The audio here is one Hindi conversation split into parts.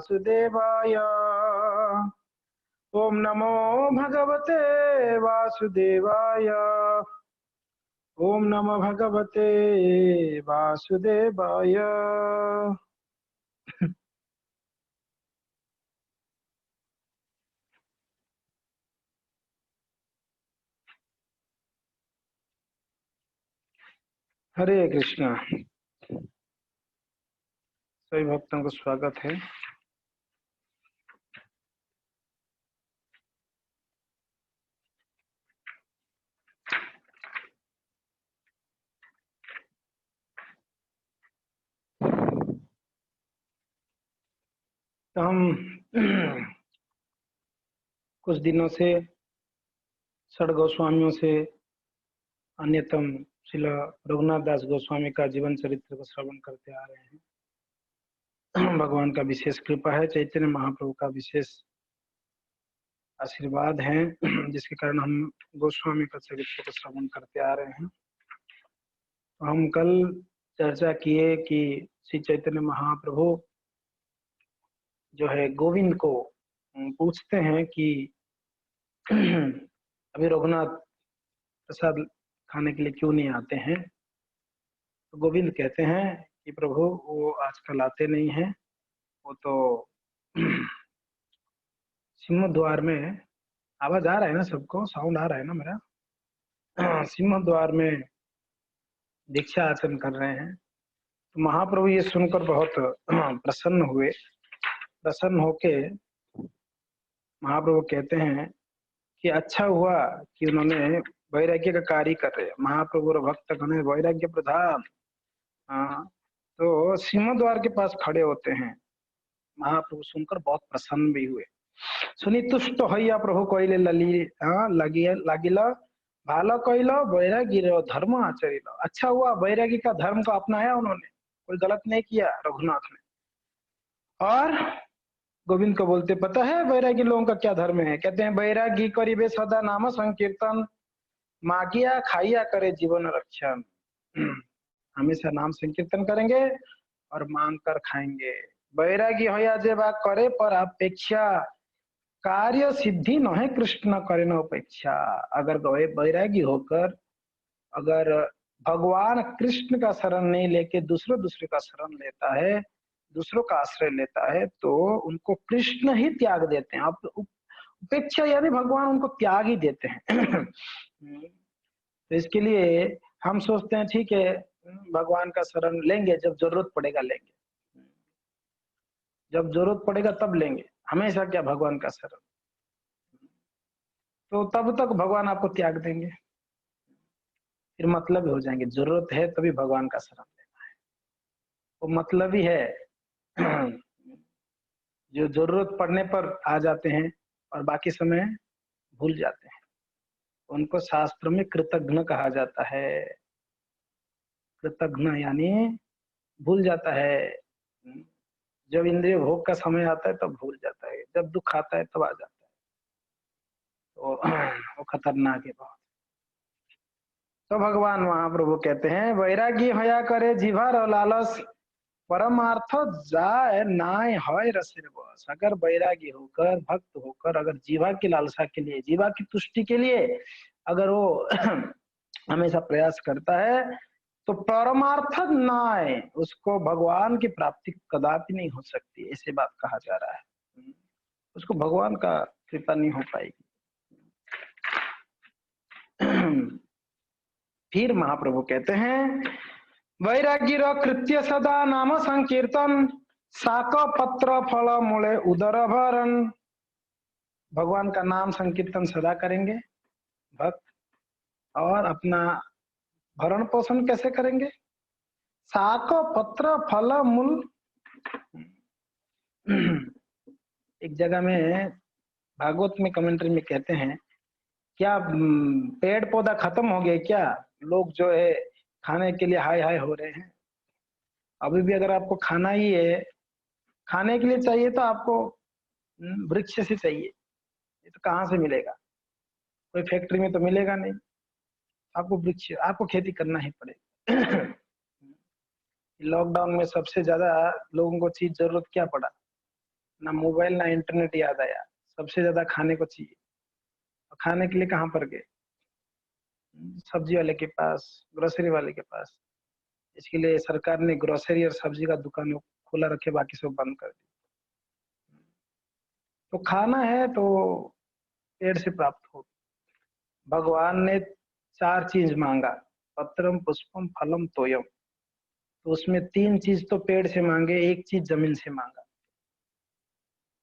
वासुदेवाय। ओम नमो भगवते वासुदेवाय। ओम नमो भगवते वासुदेवाय। हरे कृष्णा। सभी भक्तों को स्वागत है। तो हम कुछ दिनों से षड गोस्वामियों से अन्यतम श्रील रघुनाथ दास गोस्वामी का जीवन चरित्र को श्रवण करते आ रहे हैं। भगवान का विशेष कृपा है, चैतन्य महाप्रभु का विशेष आशीर्वाद है, जिसके कारण हम गोस्वामी का चरित्र को श्रवण करते आ रहे हैं। तो हम कल चर्चा किए कि श्री चैतन्य महाप्रभु जो है गोविंद को पूछते हैं कि अभी रघुनाथ प्रसाद खाने के लिए क्यों नहीं आते हैं। तो गोविंद कहते हैं कि प्रभु वो आजकल आते नहीं हैं, वो तो सिंह द्वार में, आवाज आ रहा है ना सबको, साउंड आ रहा है ना मेरा, सिंह द्वार में दीक्षा आचरण कर रहे हैं। तो महाप्रभु ये सुनकर बहुत प्रसन्न हुए। प्रसन्न होके महाप्रभु कहते हैं कि अच्छा हुआ कि उन्होंने वैराग्य का कार्य कर रहे। महाप्रभु और भक्त गण वैराग्य प्रधान। हाँ, तो सिंह द्वार के पास खड़े होते हैं। महाप्रभु सुनकर बहुत प्रसन्न भी हुए। सुनी तुष्ट हैया प्रभु कहले लागिल भालो कहल वैरागी धर्म आचरिल। अच्छा हुआ वैरागी का धर्म को अपनाया उन्होंने, कोई गलत नहीं किया रघुनाथ ने। और गोविंद को बोलते, पता है वैरागी लोगों का क्या धर्म है? कहते हैं वैरागी करीबे सदा नाम संकीर्तन, मागिया खाइया करे जीवन रक्षण। हमेशा नाम संकीर्तन करेंगे और मांग कर खाएंगे। वैरागी होया जे बात करे पर अपेक्षा, कार्य सिद्धि न है कृष्ण करे न अपेक्षा। अगर वैरागी होकर अगर भगवान कृष्ण का शरण नहीं लेके दूसरे का शरण लेता है, दूसरों का आश्रय लेता है, तो उनको कृष्ण ही त्याग देते हैं। अब उपेक्षा यानी भगवान उनको त्याग ही देते हैं। तो इसके लिए हम सोचते हैं ठीक है भगवान का शरण लेंगे, जब जरूरत पड़ेगा लेंगे, जब जरूरत पड़ेगा तब लेंगे, हमेशा क्या भगवान का शरण। तो तब तक भगवान आपको त्याग देंगे, फिर मतलब हो जाएंगे। जरूरत है तभी भगवान का शरण लेना है, वो मतलब ही है। जो जरूरत पड़ने पर आ जाते हैं और बाकी समय भूल जाते हैं, उनको शास्त्र में कृतघ्न कहा जाता है। कृतघ्न यानी भूल जाता है। जब इंद्रिय भोग का समय आता है तब भूल जाता है, जब दुख आता है तब आ जाता है। तो वो खतरनाक है बहुत। तो भगवान महाप्रभु कहते हैं वैरागी हया करे जीवार और लालस, परमार्थ जाए नाय है रसिर बस। अगर वैरागी होकर भक्त होकर अगर जीवा की लालसा के लिए, जीवा की तुष्टि के लिए अगर वो हमेशा प्रयास करता है, तो परमार्थ नाय, उसको भगवान की प्राप्ति कदापि नहीं हो सकती। ऐसे बात कहा जा रहा है, उसको भगवान का कृपा नहीं हो पाएगी। फिर महाप्रभु कहते हैं वैरागी कृत्य सदा नाम संकीर्तन, साक पत्र फल मूले उदर भरण। भगवान का नाम संकीर्तन सदा करेंगे भक्त, और अपना भरण पोषण कैसे करेंगे? साक पत्र फल मूल। एक जगह में भागवत में कमेंट्री में कहते हैं क्या पेड़ पौधा खत्म हो गए क्या? लोग जो है खाने के लिए हाय हाय हो रहे हैं। अभी भी अगर आपको खाना ही है, खाने के लिए चाहिए तो आपको वृक्ष से चाहिए। ये तो कहाँ से मिलेगा? कोई फैक्ट्री में तो मिलेगा नहीं। आपको वृक्ष, आपको खेती करना ही पड़ेगा। लॉकडाउन में सबसे ज्यादा लोगों को चीज जरूरत क्या पड़ा? ना मोबाइल ना इंटरनेट याद आया, सबसे ज्यादा खाने को चाहिए। और खाने के लिए कहाँ पर गए? सब्जी वाले के पास, ग्रोसरी वाले के पास। इसके लिए सरकार ने ग्रोसरी और सब्जी का दुकान खुला रखे, बाकी सब बंद कर दी। तो खाना है तो पेड़ से प्राप्त हो। भगवान ने 4 चीज मांगा, पत्रम पुष्पम फलम तोयम। तो उसमें 3 चीज तो पेड़ से मांगे, 1 चीज जमीन से मांगा।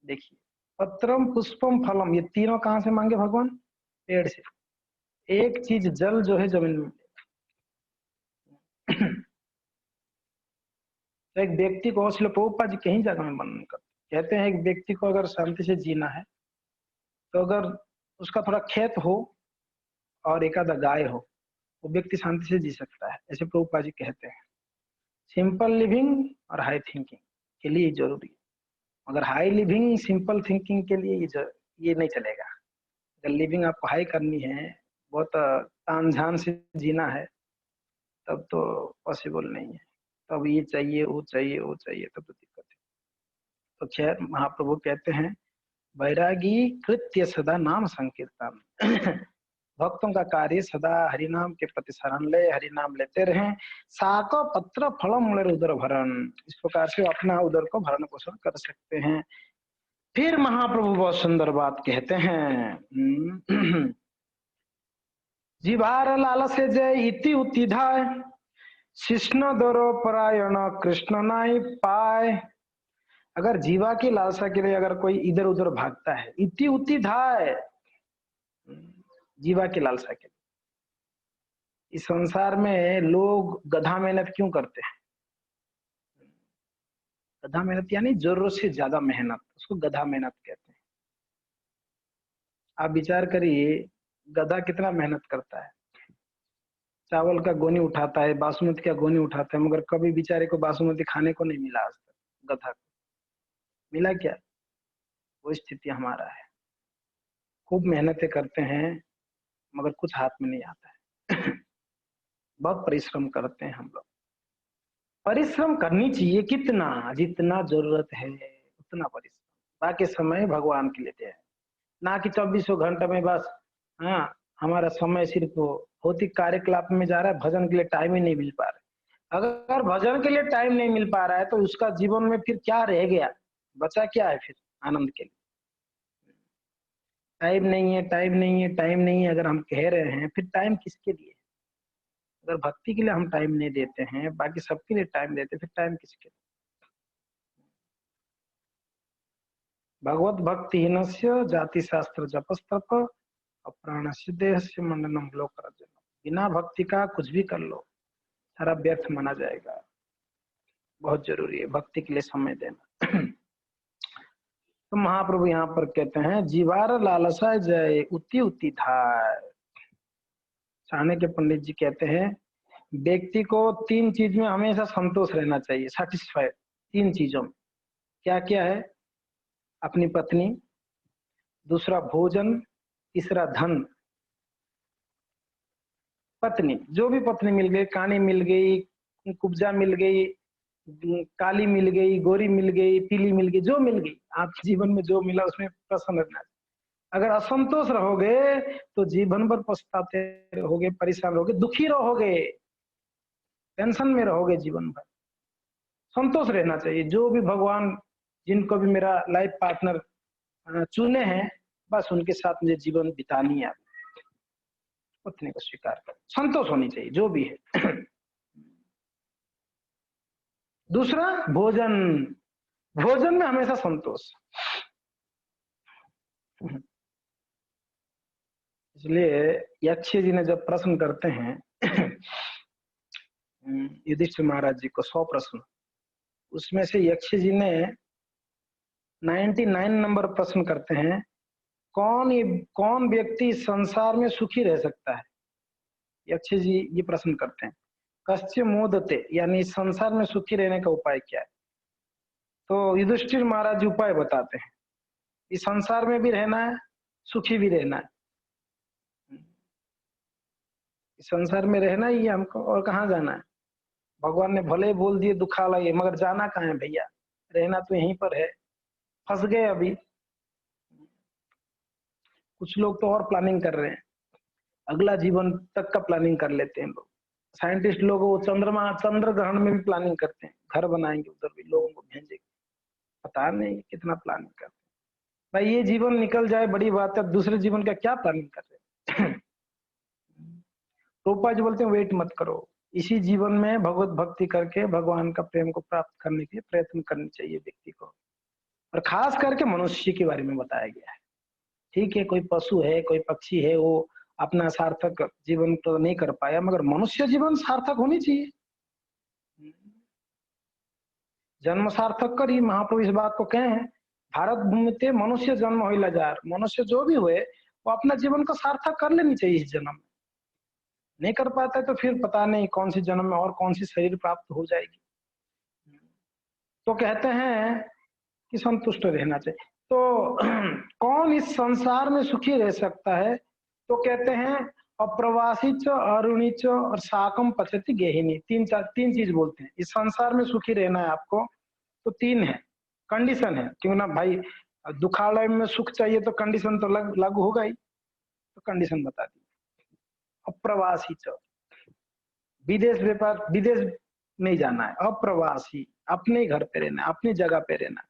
देखिए, पत्रम पुष्पम फलम, ये तीनों कहाँ से मांगे भगवान? पेड़ से। 1 चीज जल जो है जमीन में। तो एक व्यक्ति को, श्रील प्रभुपाद जी कहीं जगह में वर्णन करते, कहते हैं एक व्यक्ति को अगर शांति से जीना है तो अगर उसका थोड़ा खेत हो और एक आधा गाय हो, वो व्यक्ति शांति से जी सकता है, ऐसे प्रभुपाद जी कहते हैं। सिंपल लिविंग और हाई थिंकिंग के लिए जरूरी है, मगर हाई लिविंग सिंपल थिंकिंग के लिए ये नहीं चलेगा। अगर लिविंग आपको हाई करनी है, बहुत तामझाम से जीना है, तब तो पॉसिबल नहीं है। तब ये चाहिए वो चाहिए वो चाहिए, तब तो दिक्कत है। तो खैर महाप्रभु कहते हैं वैरागी कृत्य सदा नाम संकीर्तन। भक्तों का कार्य सदा हरिनाम के प्रति शरण ले, हरिनाम लेते रहें। साको पत्र फलम मुड़े उदर भरण, इस प्रकार से अपना उदर को भरण पोषण कर सकते हैं। फिर महाप्रभु बहुत सुंदर बात कहते हैं। जीवार लाल से जय इति उतिधाय, शिष्ण दरो परायण कृष्ण नाई पाए। अगर जीवा की लालसा के लिए अगर कोई इधर उधर भागता है, इति उतिधाय, जीवा की लालसा के लिए। इस संसार में लोग गधा मेहनत क्यों करते हैं? गधा मेहनत यानी जरूरत से ज्यादा मेहनत, उसको गधा मेहनत कहते हैं। आप विचार करिए, गधा कितना मेहनत करता है। चावल का गोनी उठाता है, बासमती का गोनी उठाता है, मगर कभी बेचारे को बासमती खाने को नहीं मिला आज तक। गधा को मिला क्या? वो स्थिति हमारा है। खूब मेहनतें करते हैं मगर कुछ हाथ में नहीं आता है। बहुत परिश्रम करते हैं हम लोग। परिश्रम करनी चाहिए, कितना? जितना जरूरत है उतना परिश्रम। बाकी समय भगवान के लिए है, ना कि 24 घंटे में बस। हाँ, हमारा समय सिर्फ भौतिक कार्यकलाप में जा रहा है, भजन के लिए टाइम ही नहीं मिल पा रहा है। अगर भजन के लिए टाइम नहीं मिल पा रहा है तो उसका जीवन में फिर क्या रह गया, बचा क्या है फिर आनंद के लिए? टाइम नहीं है, टाइम नहीं है, टाइम नहीं है अगर हम कह रहे हैं, फिर टाइम किसके लिए? अगर भक्ति के लिए हम टाइम नहीं देते हैं, बाकी सबके लिए टाइम देते, फिर टाइम किसके लिए? भगवत भक्ति हीनस्य जाति शास्त्र जपस्तप अप्राणस्य देहस्य मंडनम लोक राज्य। बिना भक्ति का कुछ भी कर लो, सारा व्यर्थ माना जाएगा। बहुत जरूरी है भक्ति के लिए समय देना। तो महाप्रभु यहाँ पर कहते हैं जीवार लालसा जय उति उति धाय। चाणक्य पंडित जी कहते हैं व्यक्ति को 3 चीज में हमेशा संतोष रहना चाहिए, सेटिस्फाइड। 3 चीजों में क्या क्या है? अपनी पत्नी, दूसरा भोजन, तीसरा धन। पत्नी, जो भी पत्नी मिल गई, कानी मिल गई, कुब्जा मिल गई, काली मिल गई, गोरी मिल गई, पीली मिल गई, जो मिल गई, आपके जीवन में जो मिला उसमें प्रसन्न रहना। अगर असंतोष रहोगे तो जीवन भर पछताते रहोगे, परेशान रहोगे, दुखी रहोगे, टेंशन में रहोगे जीवन भर। संतोष रहना चाहिए। जो भी भगवान, जिनको भी मेरा लाइफ पार्टनर चुने हैं, बस उनके साथ मुझे जीवन बितानी है। पत्नी को स्वीकार कर, संतोष होनी चाहिए जो भी है। दूसरा भोजन, भोजन में हमेशा संतोष। इसलिए यक्ष जी ने जब प्रश्न करते हैं युधिष्ठिर महाराज जी को 100 प्रश्न, उसमें से यक्ष जी ने 99 नंबर प्रश्न करते हैं, कौन व्यक्ति संसार में सुखी रह सकता है? यक्ष जी ये प्रश्न करते हैं, कस्य मोदते, यानी संसार में सुखी रहने का उपाय क्या है? तो युधिष्ठिर महाराज जी उपाय बताते हैं, इस संसार में भी रहना है, सुखी भी रहना है। इस संसार में रहना ही है हमको, और कहाँ जाना है? भगवान ने भले बोल दिए दुखालय, मगर जाना कहाँ है भैया? रहना तो यहीं पर है। फंस गए अभी। कुछ लोग तो और प्लानिंग कर रहे हैं, अगला जीवन तक का प्लानिंग कर लेते हैं लोग। साइंटिस्ट लोग वो चंद्र ग्रहण में भी प्लानिंग करते हैं, घर बनाएंगे उधर भी, लोगों को भेजेंगे, पता नहीं कितना प्लानिंग करते हैं। भाई ये जीवन निकल जाए बड़ी बात है, दूसरे जीवन का क्या प्लानिंग कर रहे हैं? रूपा जी बोलते हैं वेट मत करो, इसी जीवन में भगवत भक्ति करके भगवान का प्रेम को प्राप्त करने के लिए प्रयत्न करनी चाहिए व्यक्ति को। और खास करके मनुष्य के बारे में बताया गया है। ठीक है, कोई पशु है, कोई पक्षी है, वो अपना सार्थक जीवन तो नहीं कर पाया, मगर मनुष्य जीवन सार्थक होनी चाहिए। जन्म सार्थक कर ही महाप्रभु इस बात को कहे हैं, भारत भूमि ते मनुष्य जन्म होइला जार। मनुष्य जो भी हुए वो अपना जीवन को सार्थक कर लेनी चाहिए इस जन्म में। नहीं कर पाता है तो फिर पता नहीं कौन सी जन्म में और कौन सी शरीर प्राप्त हो जाएगी। तो कहते हैं कि संतुष्ट रहना चाहिए। तो कौन इस संसार में सुखी रह सकता है? तो कहते हैं अप्रवासी च, अरुणी च और साकम पचती गेहिनी। तीन चीज बोलते हैं। इस संसार में सुखी रहना है आपको तो तीन है, कंडीशन है। क्यों ना भाई, दुखालय में सुख चाहिए तो कंडीशन तो लागू होगा ही। तो कंडीशन बता दी। अप्रवासी च, विदेश व्यापार, विदेश नहीं जाना है। अप्रवासी, अपने घर पे रहना, अपनी जगह पे रहना,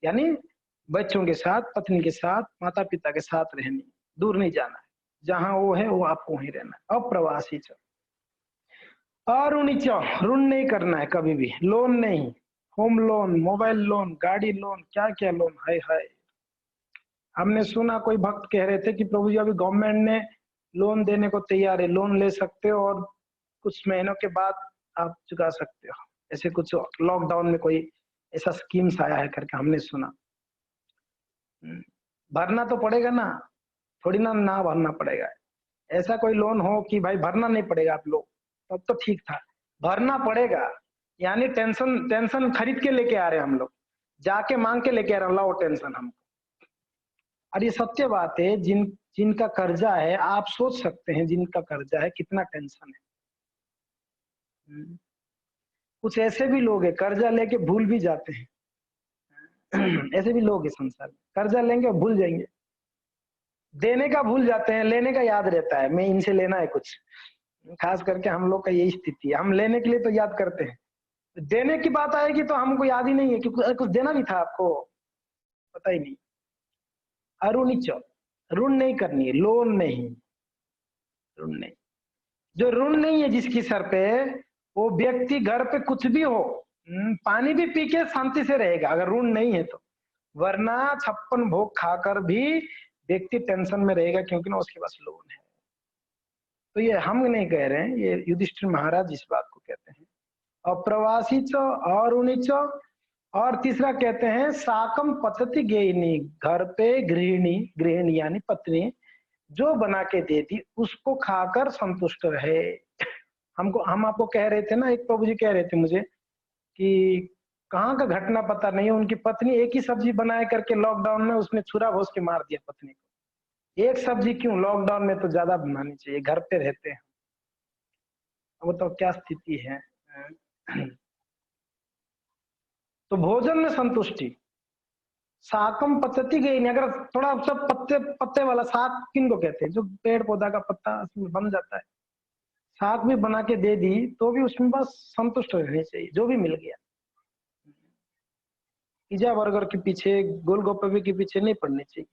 यानी बच्चों के साथ, पत्नी के साथ, माता पिता के साथ रहनी, दूर नहीं जाना है। जहां वो है वो आपको वहीं रहना है। अप्रवासी च। अरुणी च, ऋण नहीं करना है कभी भी, लोन नहीं, होम लोन, मोबाइल लोन, गाड़ी लोन, क्या क्या लोन है। हमने सुना कोई भक्त कह रहे थे कि प्रभु जी अभी गवर्नमेंट ने लोन देने को तैयार है, लोन ले सकते हो और कुछ महीनों के बाद आप चुका सकते हो। ऐसे कुछ लॉकडाउन में कोई ऐसा स्कीम्स आया है करके हमने सुना। भरना तो पड़ेगा ना, थोड़ी ना भरना पड़ेगा। ऐसा कोई लोन हो कि भाई भरना नहीं पड़ेगा आप लोग, तब तो ठीक था। भरना पड़ेगा, यानी टेंशन खरीद के लेके आ रहे हैं हम लोग, जाके मांग के लेके आ रहे हैं, लाओ टेंशन हमको। और ये सत्य बात है, जिनका कर्जा है, आप सोच सकते हैं जिनका कर्जा है कितना टेंशन है। कुछ ऐसे भी लोग हैं कर्जा लेके भूल भी जाते हैं। ऐसे भी लोग हैं संसार में, कर्जा लेंगे और भूल जाएंगे, देने का भूल जाते हैं, लेने का याद रहता है, मैं इनसे लेना है कुछ। खास करके हम लोग का यही स्थिति है, हम लेने के लिए तो याद करते हैं, देने की बात आएगी तो हमको याद ही नहीं है कि कुछ देना भी था आपको, पता ही नहीं। अरुणिच, ऋण नहीं करनी है, लोन नहीं, ऋण नहीं। जो ऋण नहीं है जिसकी सर पे, वो व्यक्ति घर पे कुछ भी हो, पानी भी पी के शांति से रहेगा अगर ऋण नहीं है तो। वरना 56 भोग खाकर भी व्यक्ति टेंशन में रहेगा, क्योंकि ना उसके पास लोन है। तो ये हम नहीं कह रहे हैं, ये युधिष्ठिर महाराज इस बात को कहते हैं। अप्रवासी च, अरुणी च, और तीसरा कहते हैं साकम पचति गेयनी, घर पे गृहिणी यानी पत्नी जो बना के देती उसको खाकर संतुष्ट रहे। हम आपको कह रहे थे ना, एक प्रभु जी कह रहे थे मुझे कि कहाँ का घटना पता नहीं है, उनकी पत्नी एक ही सब्जी बनाए करके लॉकडाउन में उसने छुरा घोष के मार दिया पत्नी को। एक सब्जी क्यों, लॉकडाउन में तो ज्यादा बनानी चाहिए, घर पे रहते हैं। वो तो क्या स्थिति है। तो भोजन में संतुष्टि, साकम पचती गई नहीं। अगर थोड़ा सब पत्ते वाला साग किनको कहते हैं, जो पेड़ पौधा का पत्ता उसमें बन जाता है, साग भी बना के दे दी तो भी उसमें बस संतुष्ट रहनी चाहिए, जो भी मिल गया। पिज्जा बर्गर के पीछे, गोलगप्पे के पीछे नहीं पड़नी चाहिए,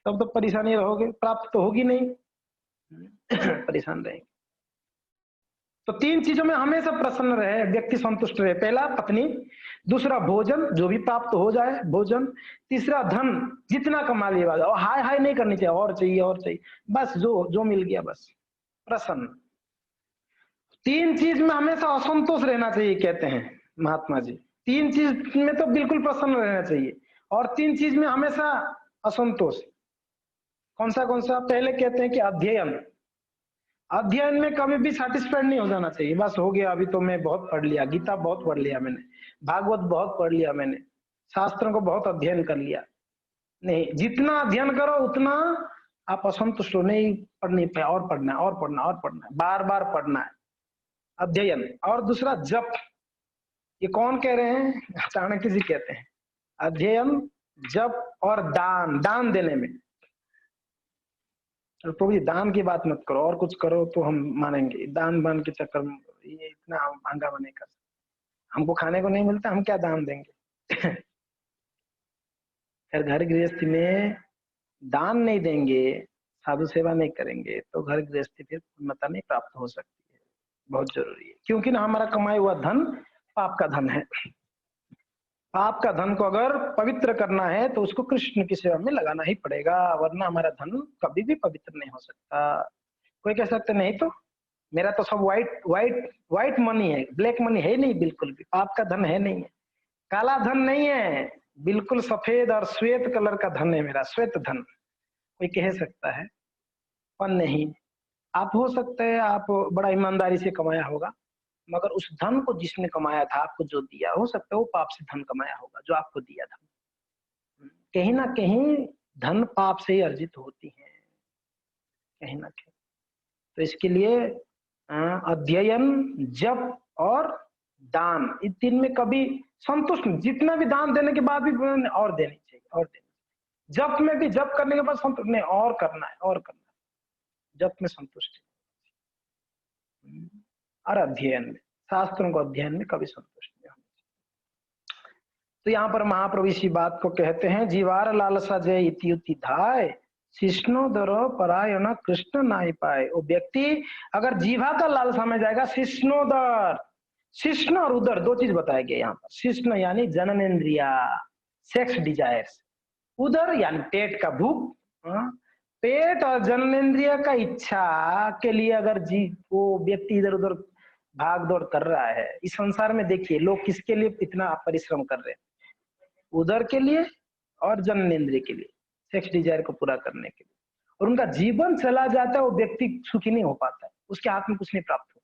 तब तो परेशानी रहोगे, प्राप्त तो होगी नहीं, परेशान रहेंगे। तो तीन चीजों में हमेशा प्रसन्न रहे व्यक्ति, संतुष्ट रहे। पहला पत्नी, दूसरा भोजन जो भी प्राप्त हो जाए भोजन, तीसरा धन जितना कमा लिया, और हाय हाय नहीं करनी चाहिए, और चाहिए और चाहिए, बस जो मिल गया बस प्रसन्न। तीन चीज में हमेशा असंतोष रहना चाहिए कहते हैं महात्मा जी। तीन चीज में तो बिल्कुल प्रसन्न रहना चाहिए, और तीन चीज में हमेशा असंतोष। कौन सा? पहले कहते हैं कि अध्ययन में कभी भी सेटिस्फाइड नहीं हो जाना चाहिए, बस हो गया, अभी तो मैं बहुत पढ़ लिया, गीता बहुत पढ़ लिया मैंने, भागवत बहुत पढ़ लिया मैंने, शास्त्रों को बहुत अध्ययन कर लिया। नहीं, जितना अध्ययन करो उतना आप असंतुष्ट हो, नहीं पढ़ नहीं पाए, और पढ़ना है और पढ़ना और पढ़ना है, बार बार पढ़ना है, अध्ययन। और दूसरा जप। ये कौन कह रहे हैं? चाणक्य जी कहते हैं, अध्ययन जप और दान, दान देने में। तो ये दान की बात मत करो, और कुछ करो तो हम मानेंगे। दान बान के चक्कर में ये इतना हंगामा नहीं कर सकते। हमको खाने को नहीं मिलता, हम क्या दान देंगे। फिर घर गृहस्थी में दान नहीं देंगे, साधु सेवा नहीं करेंगे, तो घर गृहस्थी फिर पूर्णता नहीं प्राप्त हो सकती है। बहुत जरूरी है, क्योंकि ना हमारा कमाया हुआ धन पाप का धन है। पाप का धन को अगर पवित्र करना है तो उसको कृष्ण की सेवा में लगाना ही पड़ेगा, वरना हमारा धन कभी भी पवित्र नहीं हो सकता। कोई कह सकते नहीं तो मेरा तो सब व्हाइट व्हाइट व्हाइट मनी है, ब्लैक मनी है नहीं, बिल्कुल भी पाप का धन है नहीं है, काला धन नहीं है, बिल्कुल सफेद और श्वेत कलर का धन है मेरा, श्वेत धन। कोई कह सकता है पर नहीं। आप हो सकते है आप बड़ा ईमानदारी से कमाया होगा, मगर उस धन को जिसने कमाया था, आपको जो दिया, हो सकता है वो पाप से धन कमाया होगा जो आपको दिया था। कहीं ना कहीं धन पाप से ही अर्जित होती है, कहीं ना कहीं। तो इसके लिए अध्ययन, जप और दान, इन तीन में कभी संतुष्ट, जितना भी दान देने के बाद भी और देनी चाहिए, और देनी। जप में भी, जप करने के बाद संतुष्ट नहीं, और करना है, और करना है, जप में संतुष्ट। और अध्ययन में, शास्त्रों को अध्ययन में कभी संतुष्ट नहीं होना चाहिए। तो यहाँ पर महाप्रभु इसी बात को कहते हैं, जीवार लालसा जय इति उति धाय, शिष्णोदर परायण कृष्ण नाई पाए। वो व्यक्ति अगर जीवा का लालसा में जाएगा, शिष्णोदर, शिष्ण और उदर दो चीज बताया गया यहाँ पर। शिष्ण यानी जननेन्द्रिया, सेक्स डिजायर्स, उदर यानी पेट का भूख, पेट और जननेन्द्रिय का इच्छा के लिए अगर वो व्यक्ति इधर उधर भाग दौड़ कर रहा है इस संसार में, देखिए लोग किसके लिए इतना परिश्रम कर रहे हैं, उदर के लिए और जननेन्द्रिय के लिए, सेक्स डिजायर को पूरा करने के लिए, और उनका जीवन चला जाता है, वो व्यक्ति सुखी नहीं हो पाता है, उसके हाथ में कुछ नहीं प्राप्त होता।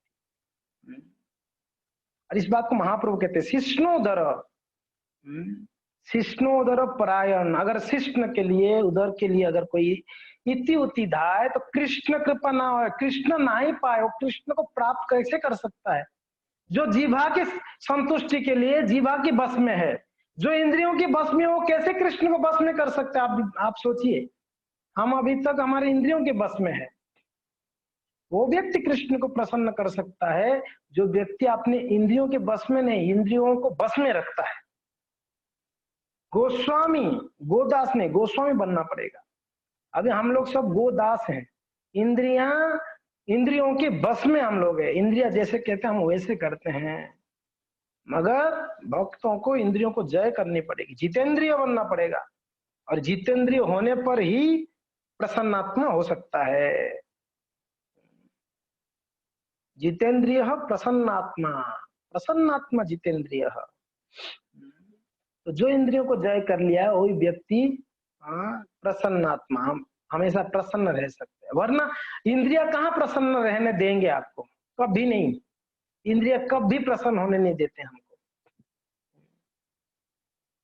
और इस बात को महाप्रभु कहते हैं शिष्णोदर, शिष्णोदर परायण। अगर शिष्ण के लिए, उदर के लिए अगर कोई इति उति धाय, तो कृष्ण कृपा ना हो, कृष्ण ना ही पाए, वो कृष्ण को प्राप्त कैसे कर सकता है? जो जीवा की संतुष्टि के लिए जीवा की बस में है, जो इंद्रियों की बस में, वो कैसे कृष्ण को बस में कर सकता है? आप सोचिए, हम अभी तक हमारे इंद्रियों के बस में है। वो व्यक्ति कृष्ण को प्रसन्न कर सकता है जो व्यक्ति अपने इंद्रियों के बस में नहीं, इंद्रियों को बस में रखता है। गोस्वामी, गोदास नहीं, गोस्वामी बनना पड़ेगा। अभी हम लोग सब गोदास हैं, इंद्रियों के बस में हम लोग हैं, इंद्रिया जैसे कहते हैं हम वैसे करते हैं। मगर भक्तों को इंद्रियों को जय करनी पड़ेगी, जितेंद्रिय बनना पड़ेगा, और जितेंद्रिय होने पर ही प्रसन्नात्मा हो सकता है। जितेंद्रिय प्रसन्नात्मा, प्रसन्नात्मा जितेंद्रिय। तो जो इंद्रियों को जय कर लिया है वही व्यक्ति प्रसन्नात्मा, हम हमेशा प्रसन्न रह सकते हैं। वरना इंद्रिया कहाँ प्रसन्न रहने देंगे आपको, कभी नहीं। इंद्रिया कभी प्रसन्न होने नहीं देते हमको।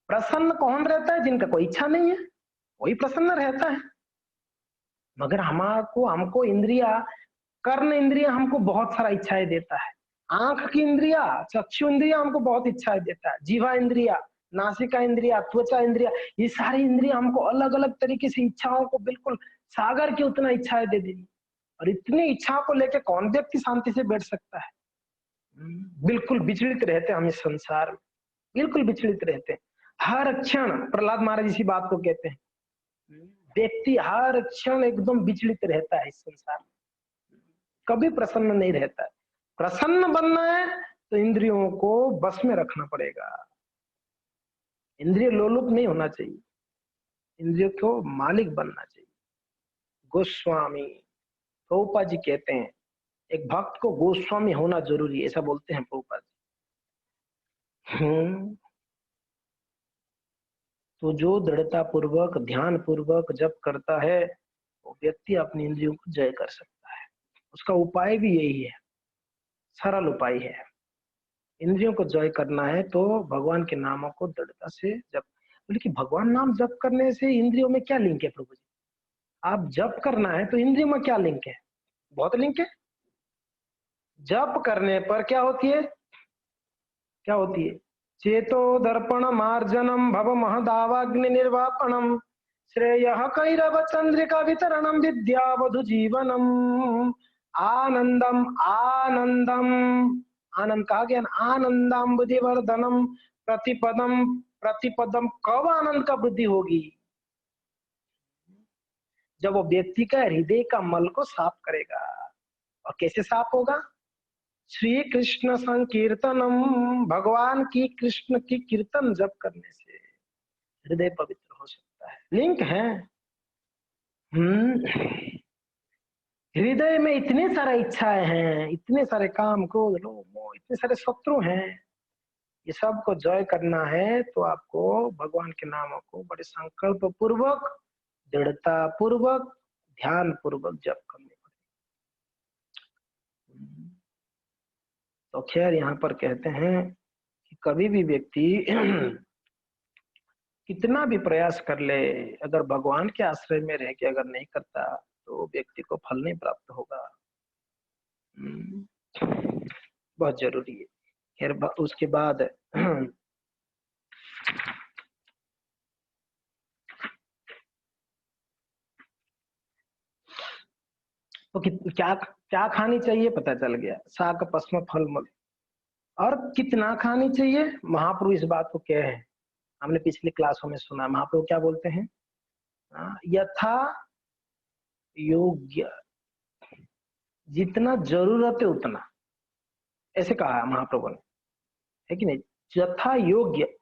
प्रसन्न कौन रहता है? जिनका कोई इच्छा नहीं है, वही प्रसन्न रहता है। मगर हमको इंद्रिया, कर्ण इंद्रिया हमको बहुत सारा इच्छाएं देता है, आंख की इंद्रिया, चक्षु इंद्रिया हमको बहुत इच्छाएं देता है, जीवा इंद्रिया, नासिका इंद्रिया, त्वचा इंद्रिया, ये सारी इंद्रिया हमको अलग अलग तरीके से इच्छाओं को, बिल्कुल सागर की उतना इच्छाएं दे देगी। और इतनी इच्छाओं को लेकर कौन व्यक्ति शांति से बैठ सकता है? बिल्कुल विचलित रहते हैं हम इस संसार में, बिल्कुल विचलित रहते हैं हर क्षण। प्रहलाद महाराज इसी बात को कहते हैं, व्यक्ति हर क्षण एकदम विचलित रहता है इस संसार में, कभी प्रसन्न नहीं रहता है। प्रसन्न बनना है तो इंद्रियों को बस में रखना पड़ेगा, इंद्रिय लोलुप नहीं होना चाहिए, इंद्रियों को मालिक बनना चाहिए। गोस्वामी प्रभुपाद जी कहते हैं एक भक्त को गोस्वामी होना जरूरी है, ऐसा बोलते हैं प्रभुपाद जी। तो जो दृढ़ता पूर्वक, ध्यान पूर्वक जप करता है वो व्यक्ति अपनी इंद्रियों को जय कर सकता है। उसका उपाय भी यही है, सरल उपाय है। इंद्रियों को जय करना है तो भगवान के नामों को दृढ़ता से जप। बोले कि भगवान नाम जप करने से इंद्रियों में क्या लिंक है प्रभु जी? आप जप करना है तो इंद्रियों में क्या लिंक है? बहुत लिंक है। जप करने पर क्या होती है? क्या होती है? चेतो दर्पण मार्जनम भव महदावाग्नि निर्वापणम श्रेयः कैरव चंद्रिका वितरणम विद्यावधु जीवनम आनंदम आनंदम आनंद कहा गया आनंदम बुद्धिवर्धनम प्रतिपदम प्रतिपदम। कब आनंद का वृद्धि होगी? जब वो व्यक्ति का हृदय का मल को साफ करेगा। और कैसे साफ होगा? श्री कृष्ण संकीर्तनम, भगवान की कृष्ण की कीर्तन जप करने से हृदय पवित्र हो सकता है। लिंक है। हृदय में इतने सारे इच्छाएं हैं, इतने सारे काम, क्रोध, लोभ, मोह, इतने सारे शत्रु हैं। ये सब को जय करना है तो आपको भगवान के नामों को बड़े संकल्प पूर्वक, दृढ़ता पूर्वक, ध्यान पूर्वक जप करने पड़ेगा। तो खैर यहाँ पर कहते हैं कि कभी भी व्यक्ति कितना भी प्रयास कर ले, अगर भगवान के आश्रय में रह के अगर नहीं करता तो व्यक्ति को फल नहीं प्राप्त होगा। बहुत जरूरी है। खैर उसके बाद तो क्या क्या खानी चाहिए पता चल गया। शाक पस्म फल मल। और कितना खानी चाहिए? महाप्रभु इस बात को कहे हैं, हमने पिछली क्लासों में सुना। महाप्रभु क्या बोलते हैं? यथा योग्य, जितना जरूरत है उतना, ऐसे कहा है महाप्रभु ने, है कि नहीं? यथा योग्य,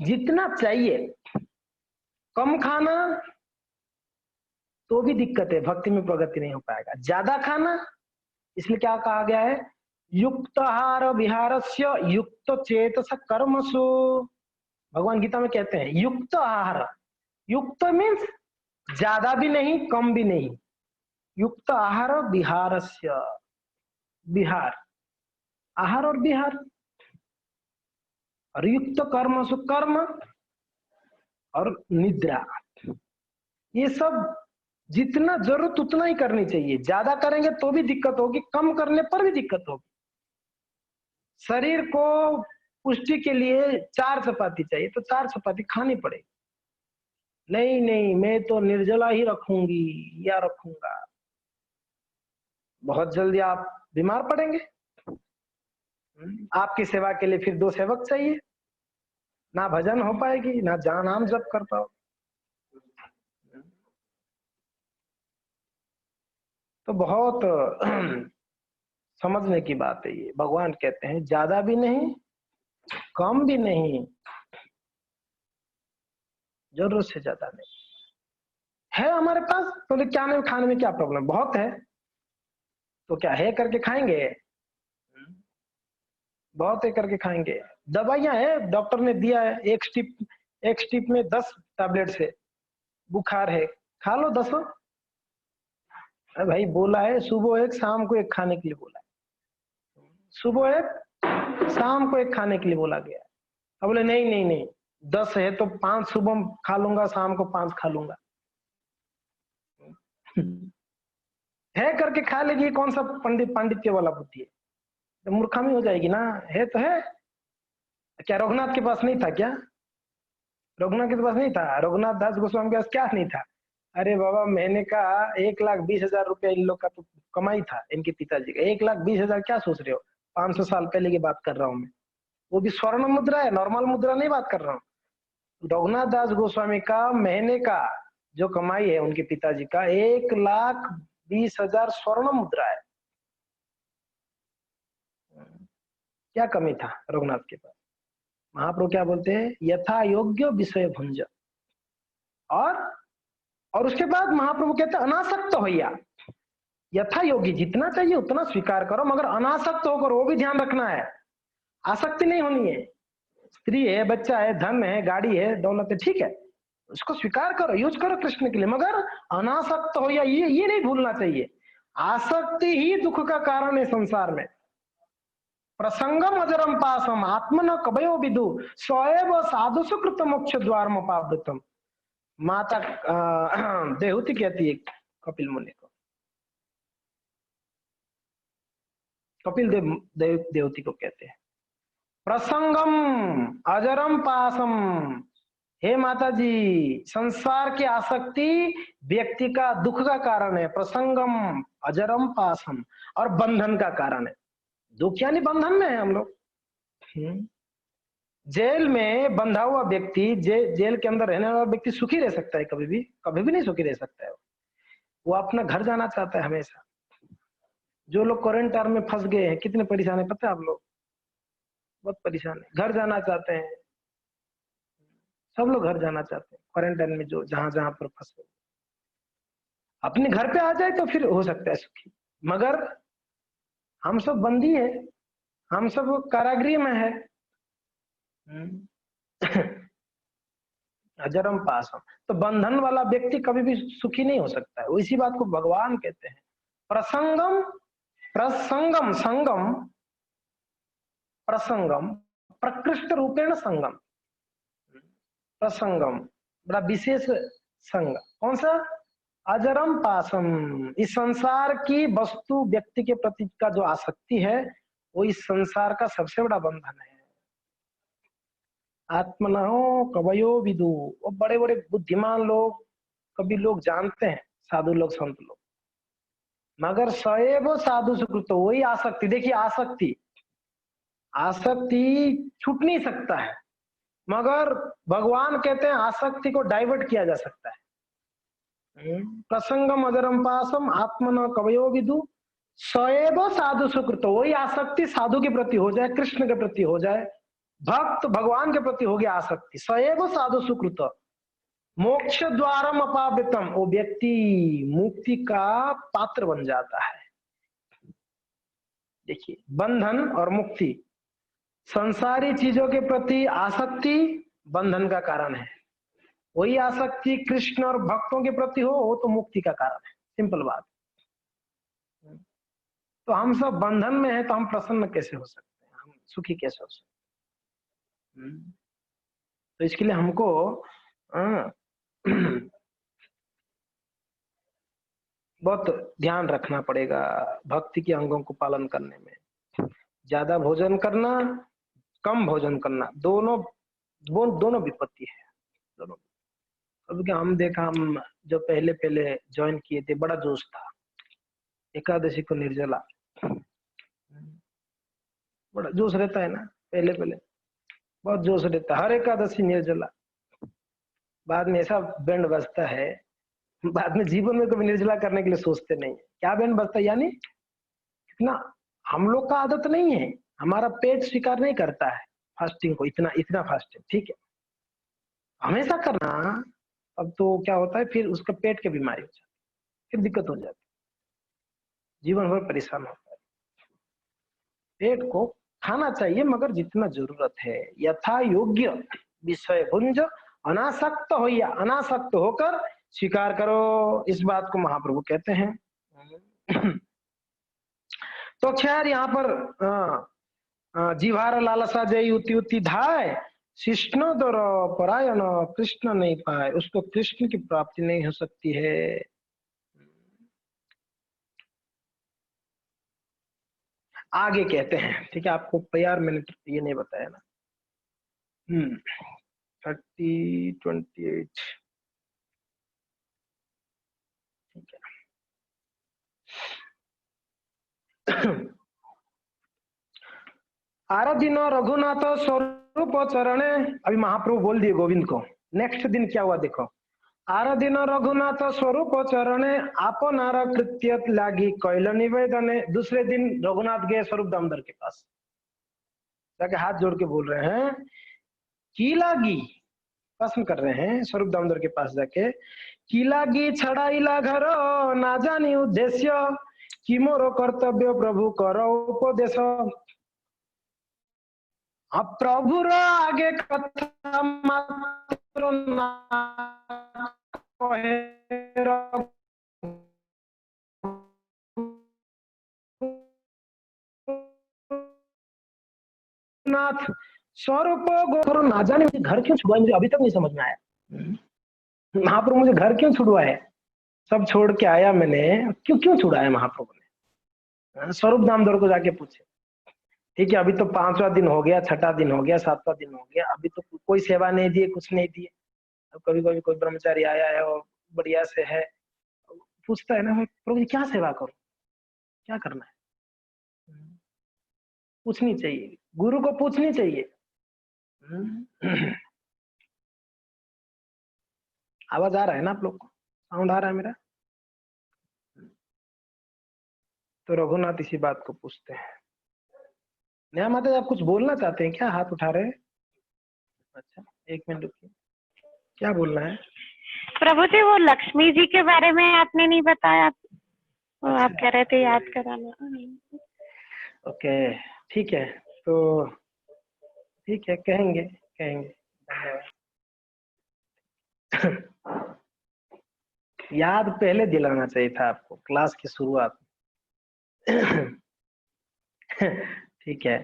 जितना चाहिए। कम खाना तो भी दिक्कत है, भक्ति में प्रगति नहीं हो पाएगा। ज्यादा खाना, इसलिए क्या कहा गया है? युक्त आहार विहारस्य युक्त चेतस कर्मसु। भगवान गीता में कहते हैं युक्त आहार। युक्त मीन्स ज्यादा भी नहीं कम भी नहीं। युक्त आहार विहारस्य, विहार, आहार और विहार। और युक्त कर्मसु, कर्म और निद्रा। ये सब जितना जरूरत उतना ही करनी चाहिए। ज्यादा करेंगे तो भी दिक्कत होगी, कम करने पर भी दिक्कत होगी। शरीर को पुष्टि के लिए 4 चपाती चाहिए तो 4 चपाती खानी पड़ेगी। नहीं नहीं मैं तो निर्जला ही रखूंगी या रखूंगा, बहुत जल्दी आप बीमार पड़ेंगे। आपकी सेवा के लिए फिर 2 सेवक चाहिए, ना भजन हो पाएगी ना जहां नाम जप कर पाओ। तो बहुत समझने की बात है ये। भगवान कहते हैं ज्यादा भी नहीं कम भी नहीं, जरूरत से ज्यादा नहीं। है हमारे पास तो क्या नहीं, खाने में क्या प्रॉब्लम? बहुत है तो क्या है करके खाएंगे? बहुत है करके खाएंगे। दवाइयां है, डॉक्टर ने दिया है, एक स्टिप में 10 टैबलेट है। बुखार है, खा लो 10। भाई बोला है सुबह एक शाम को एक खाने के लिए बोला है, सुबह एक शाम को एक खाने के लिए बोला गया। अब बोले नहीं नहीं नहीं 10 है तो 5 सुबह खा लूंगा, शाम को 5 खा लूंगा। है करके खा लेगी, कौन सा पांडित्य वाला बुद्धि है? तो मूर्खामी हो जाएगी ना। है तो है। क्या रघुनाथ के पास नहीं था क्या? रघुनाथ के पास नहीं था? रघुनाथ दास गोस्वामी के पास क्या नहीं था? अरे बाबा महीने का 1,20,000 रुपया इन लोग का तो कमाई था, इनके पिताजी का। 1,20,000 क्या सोच रहे हो? 500 साल पहले की बात कर रहा हूँ मैं। वो भी स्वर्ण मुद्रा है, नॉर्मल मुद्रा नहीं बात कर रहा हूँ। रघुनाथ दास गोस्वामी का महीने का जो कमाई है उनके पिताजी का 1,20,000 स्वर्ण मुद्रा है। क्या कमी था रघुनाथ के पास? महाप्रभु क्या बोलते हैं? यथा योग्य विषय भुंज। और उसके बाद महाप्रभु कहते हैं अनासक्त होइया। यथा योगी, जितना चाहिए उतना स्वीकार करो, मगर अनासक्त होकर, वो भी ध्यान रखना है, आसक्ति नहीं होनी है। स्त्री है, बच्चा है, धन है, गाड़ी है, दौलत है, ठीक है, उसको स्वीकार करो, यूज करो कृष्ण के लिए, मगर अनासक्त हो या ये नहीं भूलना चाहिए। आसक्ति ही दुख का कारण है संसार में। प्रसंगम अजरम पासम आत्मन कभयो विदु स्वयं साधु सुकृत मोक्ष द्वार पावृतम। माता देहूति कहती है कपिल मुनि को, कपिल देवती को कहते हैं, प्रसंगम अजरम पासम। हे माता जी, संसार की आसक्ति व्यक्ति का दुख का कारण है। प्रसंगम अजरम पासम, और बंधन का कारण है। दुख यानी बंधन में है हम लोग। जेल में बंधा हुआ व्यक्ति, जेल के अंदर रहने वाला व्यक्ति सुखी रह सकता है? कभी भी नहीं सुखी रह सकता है। वो अपना घर जाना चाहता है हमेशा। जो लोग क्वारंटाइन में फंस गए हैं, कितने परेशान है पता है आप लोग? बहुत परेशान है, घर जाना चाहते हैं। सब लोग घर जाना चाहते हैं क्वारंटाइन में, जो जहां जहां पर फंसे। अपने घर पे आ जाए तो फिर हो सकता है सुखी, मगर हम सब बंदी है, हम सब कारागृह में है। अजरम पासम, तो बंधन वाला व्यक्ति कभी भी सुखी नहीं हो सकता है। इसी बात को भगवान कहते हैं प्रसंगम। प्रसंगम, संगम, प्रसंगम, प्रकृष्ट रूपेण संगम। प्रसंगम बड़ा विशेष संग, कौन सा? अजरम पासम। इस संसार की वस्तु व्यक्ति के प्रति का जो आसक्ति है, वो इस संसार का सबसे बड़ा बंधन है। आत्मनो कवयो विदु, वो बड़े बड़े बुद्धिमान लोग, कभी लोग जानते हैं, साधु लोग, संत लोग, मगर सएव साधु सुकृत, वही आसक्ति। देखिए आसक्ति, आसक्ति छूट नहीं सकता है, मगर भगवान कहते हैं आसक्ति को डाइवर्ट किया जा सकता है। प्रसंगम अजरम पासम आत्मन कवयो विदु सएव साधु सुकृत, वही आसक्ति साधु के प्रति हो जाए, कृष्ण के प्रति हो जाए, भक्त भगवान के प्रति हो गया आसक्ति, सएव साधु सुकृत मोक्ष द्वारम अपावृतम, वो व्यक्ति मुक्ति का पात्र बन जाता है। देखिए बंधन और मुक्ति, संसारी चीजों के प्रति आसक्ति बंधन का कारण है, वही आसक्ति कृष्ण और भक्तों के प्रति हो, वो तो मुक्ति का कारण है। सिंपल बात। तो हम सब बंधन में हैं, तो हम प्रसन्न कैसे हो सकते हैं, हम सुखी कैसे हो सकते हैं? तो इसके लिए हमको बहुत ध्यान रखना पड़ेगा भक्ति के अंगों को पालन करने में। ज्यादा भोजन करना, कम भोजन करना, दोनों विपत्ति है, दोनों। अब क्या हम देखा, हम जो पहले पहले ज्वाइन किए थे, बड़ा जोश था, एकादशी को निर्जला, बड़ा जोश रहता है ना, पहले पहले बहुत जोश रहता है, हर एकादशी निर्जला। बाद में ऐसा बैंड बजता है, बाद में जीवन में कभी निर्जला करने के लिए सोचते नहीं। क्या बैंड बजता है? यानी इतना हम लोग का आदत नहीं है, हमारा पेट स्वीकार नहीं करता है फास्टिंग को, इतना फास्टिंग, ठीक है, हमेशा करना। अब तो क्या होता है, फिर उसका पेट की बीमारी हो जाती है, फिर दिक्कत हो जाती है, जीवन भर परेशान होता है। पेट को खाना चाहिए, मगर जितना जरूरत है, यथा योग्य विषय भुंज, अनासक्त हो या अनासक्त होकर स्वीकार करो, इस बात को महाप्रभु कहते हैं। तो खैर यहाँ पर जीवार लालसा जय युति युति धाय, शिष्ण दर परायण कृष्ण नहीं पाए, उसको कृष्ण की प्राप्ति नहीं हो सकती है। आगे कहते हैं, ठीक है, आपको यार मैंने ये नहीं बताया ना। 30:28 ठीक है। आराधीन रघुनाथ स्वरूप चरणे, अभी महाप्रभु बोल दिए गोविंद को। नेक्स्ट दिन क्या हुआ देखो, आराधीन रघुनाथ स्वरूप चरणे आपनार कृत्य लागी कैल निवेदने। दूसरे दिन रघुनाथ गए स्वरूप दामोदर के पास, जाके हाथ जोड़ के बोल रहे हैं की लागी, प्रश्न कर रहे हैं स्वरूप दामोदर के पास जाके, की लागी छड़ाइला घर ना जानी उद्देश्य, कि मोर कर्तव्य प्रभु कर उपदेश। अब प्रभु आगे कथा मात्र ना कहे नाथ स्वरूप गोर ना जाने, मुझे घर क्यों छुड़वाए, मुझे अभी तक नहीं समझ में आया। महाप्रभु मुझे घर क्यों छुड़वाए, सब छोड़ के आया मैंने, क्यों छुड़ाया महाप्रभु ने? स्वरूप दामोदर को जाके पूछे, ठीक है, अभी तो 5वां दिन हो गया, 6ठा दिन हो गया, 7वां दिन हो गया, अभी तो कोई सेवा नहीं दिए, कुछ नहीं दिए। अब कभी कभी कोई ब्रह्मचारी आया है और बढ़िया से है, पूछता है ना, मैं प्रभु जी क्या सेवा करूं, क्या करना है? पूछनी चाहिए, गुरु को पूछनी चाहिए। आवाज आ रहा है ना आप लोग को? साउंड आ रहा है मेरा? तो रघुनाथ इसी बात को पूछते हैं। नया माता जी, आप कुछ बोलना चाहते हैं क्या? हाथ उठा रहे हैं। अच्छा, 1 मिनट रुकिए, क्या बोलना है? प्रभु जी, वो लक्ष्मी जी के बारे में आपने नहीं बताया, तो अच्छा, आप कह रहे थे याद कराना। ओके, ठीक है, तो ठीक है, कहेंगे कहेंगे, धन्यवाद। याद पहले दिलाना चाहिए था आपको, क्लास की शुरुआत। ठीक है।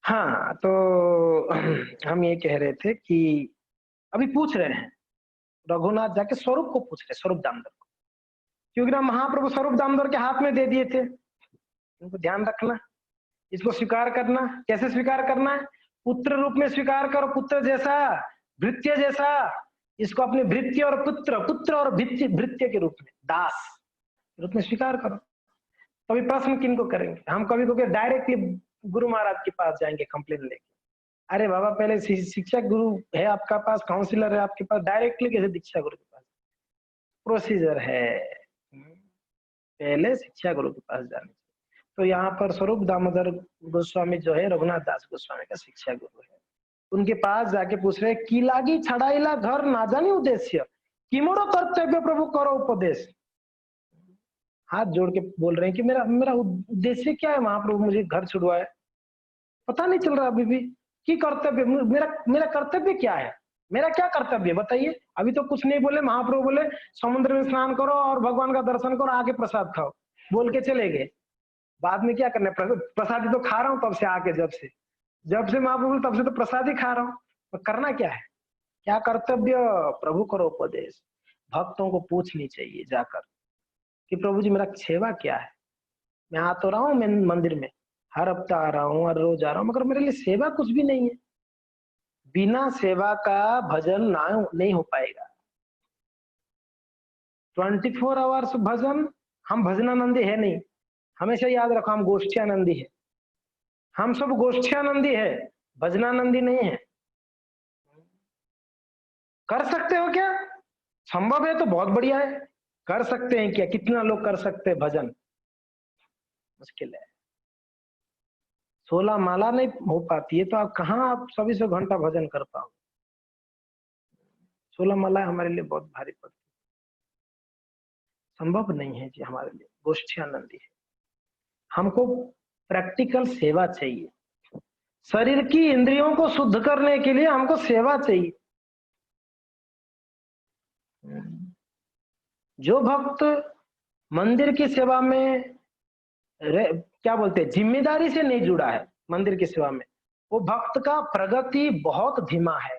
हाँ, तो हम ये कह रहे थे कि अभी पूछ रहे हैं, रघुनाथ जाके स्वरूप को पूछ रहे, स्वरूप दामोदर को, क्योंकि ना महाप्रभु स्वरूप दामोदर के हाथ में दे दिए थे। उनको ध्यान रखना, इसको स्वीकार करना। कैसे स्वीकार करना है? पुत्र रूप में स्वीकार करो, पुत्र जैसा, भृत्य जैसा। इसको अपने भृत्य और पुत्र, पुत्र और भृत्य के रूप में, दास रूप में स्वीकार करो। तभी प्रश्न किनको करेंगे? हम कभी कभी डायरेक्टली गुरु महाराज के पास जाएंगे कंप्लेन लेके। अरे बाबा, पहले शिक्षक गुरु है आपका पास, काउंसिलर है आपके पास, डायरेक्टली कैसे दीक्षा गुरु के पास? प्रोसीजर है, पहले शिक्षा गुरु के पास जाने। तो यहाँ पर स्वरूप दामोदर गोस्वामी जो है, रघुनाथ दास गोस्वामी का शिक्षा गुरु है। उनके पास जाके पूछ रहे, की लागी छड़ाइला घर ना जानी उद्देश्य, किमोरो कर्तव्य प्रभु करो उपदेश। हाथ जोड़ के बोल रहे हैं कि मेरा मेरा उद्देश्य क्या है महाप्रभु, मुझे घर छुड़वाए, पता नहीं चल रहा अभी भी कि कर्तव्य, मेरा मेरा कर्तव्य क्या है, मेरा क्या कर्तव्य बताइए। अभी तो कुछ नहीं बोले, महाप्रभु बोले समुद्र में स्नान करो और भगवान का दर्शन करो, आके प्रसाद खाओ, बोल के चले गए। बाद में क्या करना है? प्रसाद तो खा रहा हूँ तब से, आके जब से महाप्रभु, तब से तो प्रसाद ही खा रहा हूँ। तो करना क्या है, क्या कर्तव्य? प्रभु करो उपदेश। भक्तों को पूछनी चाहिए जाकर कि प्रभु जी मेरा सेवा क्या है। मैं आ तो रहा हूँ, मैं मंदिर में हर हफ्ता आ रहा हूँ, हर रोज आ रहा हूँ, मगर मेरे लिए सेवा कुछ भी नहीं है। बिना सेवा का भजन ना नहीं हो पाएगा। 24 आवर्स भजन, हम भजनानंदी है नहीं, हमेशा याद रखो, हम गोष्ठियानंदी है। हम सब गोष्ठियानंदी है, भजनानंदी नहीं है। कर सकते हो क्या? संभव है तो बहुत बढ़िया है। कर सकते हैं क्या? कितना लोग कर सकते हैं भजन? मुश्किल है। 16 माला नहीं हो पाती है तो आप कहाँ, आप 24 घंटा भजन कर पाओ? 16 माला हमारे लिए बहुत भारी पड़ती, संभव नहीं है जी हमारे लिए। गोष्ठियानंदी है। हमको प्रैक्टिकल सेवा चाहिए। शरीर की इंद्रियों को शुद्ध करने के लिए हमको सेवा चाहिए। जो भक्त मंदिर की सेवा में क्या बोलते हैं, जिम्मेदारी से नहीं जुड़ा है मंदिर की सेवा में, वो भक्त का प्रगति बहुत धीमा है।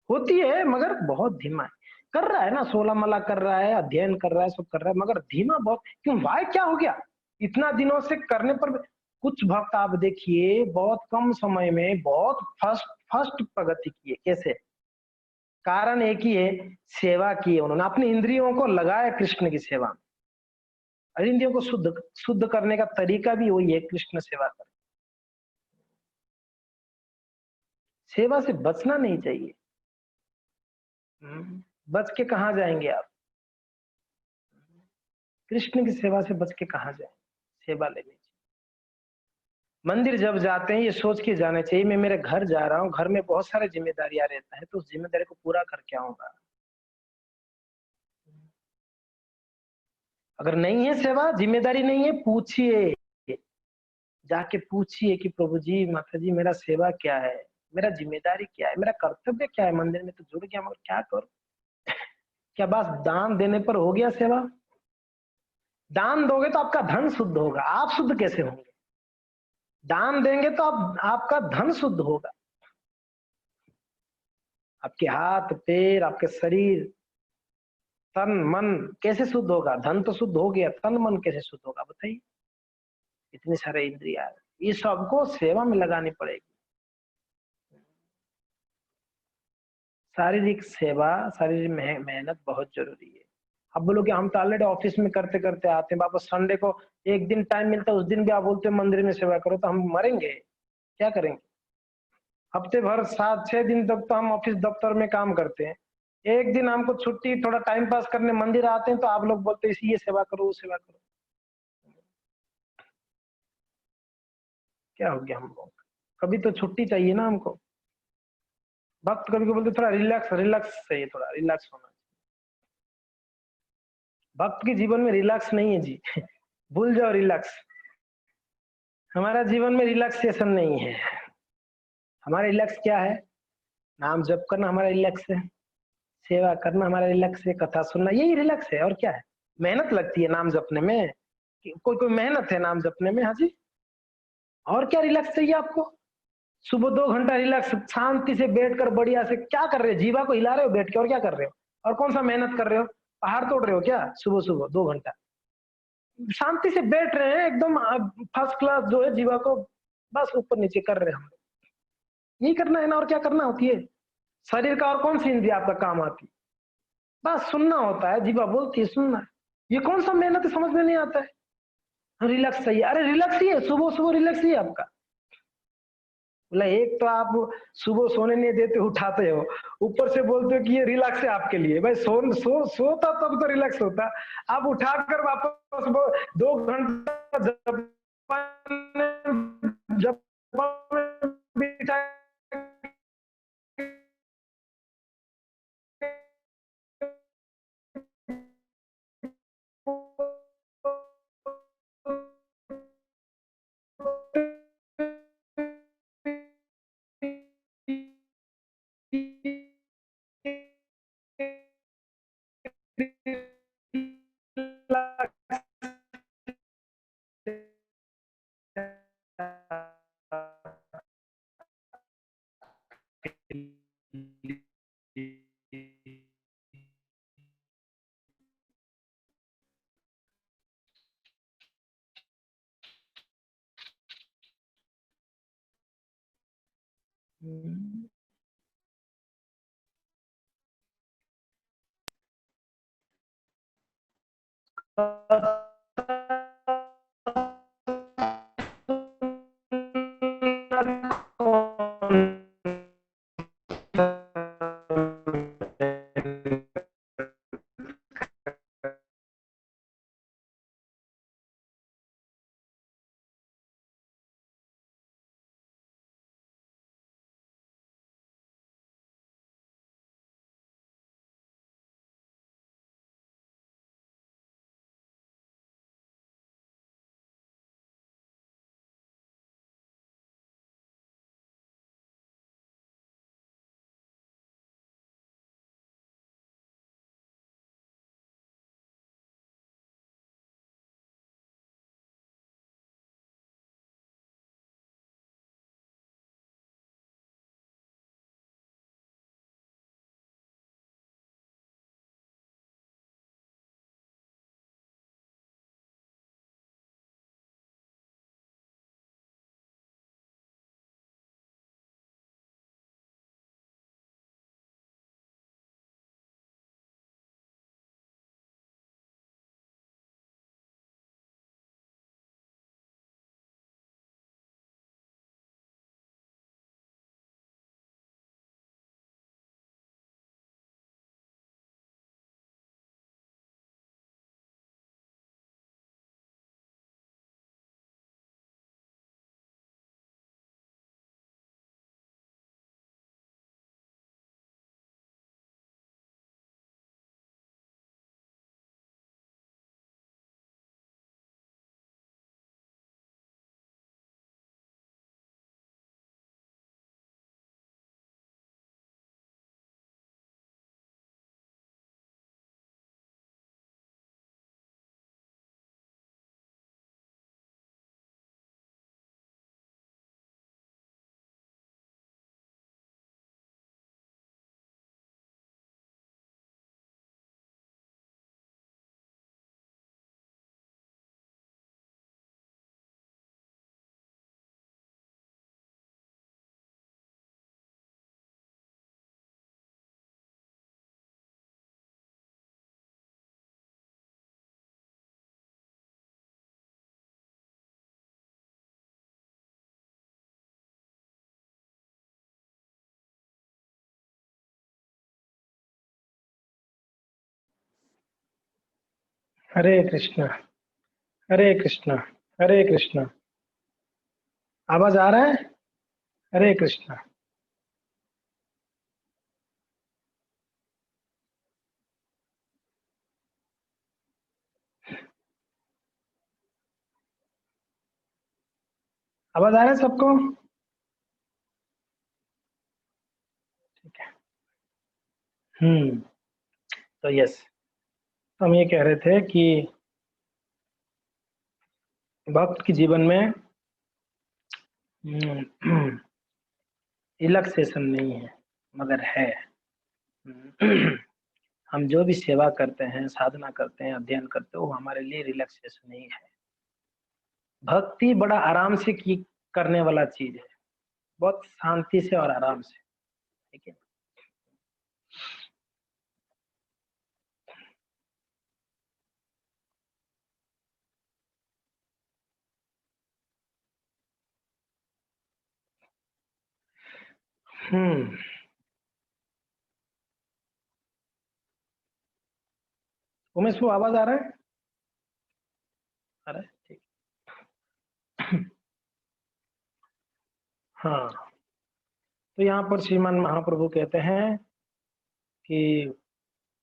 होती है मगर बहुत धीमा है। कर रहा है ना, 16 माला कर रहा है, अध्ययन कर रहा है, सब कर रहा है, मगर धीमा बहुत। क्यों? वाय क्या हो गया? इतना दिनों से करने पर कुछ भक्त आप देखिए बहुत कम समय में बहुत फर्स्ट फर्स्ट प्रगति की है। कैसे? कारण एक ही है, सेवा की है उन्होंने, अपनी इंद्रियों को लगाया कृष्ण की सेवा में। और इंद्रियों को शुद्ध शुद्ध करने का तरीका भी वही है, कृष्ण सेवा कर। सेवा से बचना नहीं चाहिए। बच के कहाँ जाएंगे आप? कृष्ण की सेवा से बच के कहाँ जाए? सेवा लेनी चाहिए। मंदिर जब जाते हैं ये सोच के जाना चाहिए, मैं मेरे घर जा रहा हूँ, घर में बहुत सारे जिम्मेदारियां रहता है, तो उस जिम्मेदारी को पूरा करके आऊंगा। अगर नहीं है सेवा, जिम्मेदारी नहीं है, पूछिए, जाके पूछिए कि प्रभु जी, माता जी, मेरा सेवा क्या है, मेरा जिम्मेदारी क्या है, मेरा कर्तव्य क्या है? मंदिर में तो जुड़ गया मगर क्या करूं? क्या बस दान देने पर हो गया सेवा? दान दोगे तो आपका धन शुद्ध होगा, आप शुद्ध कैसे होंगे? दान देंगे तो आपका धन शुद्ध होगा। आपके हाथ पैर, आपके शरीर, तन मन कैसे शुद्ध होगा? धन तो शुद्ध हो गया, तन मन कैसे शुद्ध होगा बताइए? इतने सारे इंद्रिया, ये सबको सेवा में लगानी पड़ेगी। शारीरिक सेवा, शारीरिक मेहनत बहुत जरूरी है। आप बोलोगे हम तो ऑलरेडी ऑफिस में करते करते आते हैं, वापस संडे को एक दिन टाइम मिलता है, उस दिन भी आप बोलते हैं मंदिर में सेवा करो, तो हम मरेंगे, क्या करेंगे? हफ्ते भर 7-6 दिन तक तो हम ऑफिस दफ्तर में काम करते हैं, एक दिन हमको छुट्टी थोड़ा टाइम पास करने मंदिर आते हैं तो आप लोग बोलते हैं इसी ये सेवा करो वो सेवा करो। क्या हो गया हम लोग? कभी तो छुट्टी चाहिए ना हमको। भक्त कभी को बोलते थोड़ा रिलैक्स रिलैक्स चाहिए, थोड़ा रिलैक्स होना। भक्त के जीवन में रिलैक्स नहीं है जी। भूल जाओ रिलैक्स। हमारा जीवन में रिलैक्सेशन नहीं है। हमारा रिलैक्स क्या है? नाम जप करना हमारा रिलैक्स है, सेवा करना हमारा रिलैक्स है, कथा सुनना यही रिलैक्स है। और क्या है? मेहनत लगती है नाम जपने में, कोई कोई मेहनत है नाम जपने में। हाँ जी, और क्या रिलैक्स चाहिए आपको? सुबह 2 घंटा रिलैक्स शांति से बैठकर बढ़िया से क्या कर रहे हो? जीवा को हिला रहे हो बैठ के, और क्या कर रहे हो? और कौन सा मेहनत कर रहे हो? पहाड़ तोड़ रहे हो क्या? सुबह सुबह 2 घंटा शांति से बैठ रहे हैं एकदम फर्स्ट क्लास जो है जीवा को बस ऊपर नीचे कर रहे हैं हम। यही करना है ना, और क्या करना होती है? शरीर का और कौन सी इंद्रिय आपका काम आती? बस सुनना होता है, जीवा बोलती है सुनना है। ये कौन सा मेहनत है, समझ में नहीं आता है। रिलैक्स चाहिए, अरे रिलैक्स ही है, सुबह सुबह रिलैक्स ही है आपका। बोला एक तो आप सुबह सोने नहीं देते उठाते हो, ऊपर से बोलते हो कि ये रिलैक्स है आपके लिए। भाई सोता तब तो रिलैक्स होता। आप उठाकर वापस 2 घंटा जब बिठा हरे कृष्णा, हरे कृष्णा, हरे कृष्णा। आवाज आ रहा है? हरे कृष्णा। आवाज आ रहा है सबको? ठीक है। तो यस, हम ये कह रहे थे कि भक्त के जीवन में रिलैक्सेशन नहीं है, मगर है। हम जो भी सेवा करते हैं, साधना करते हैं, अध्ययन करते हैं, वो हमारे लिए रिलैक्सेशन नहीं है। भक्ति बड़ा आराम से की करने वाला चीज है, बहुत शांति से और आराम से, ठीक है। हम्म उमेश को आवाज आ रहा है? आ रहा है, ठीक। हाँ, तो यहाँ पर श्रीमान महाप्रभु कहते हैं कि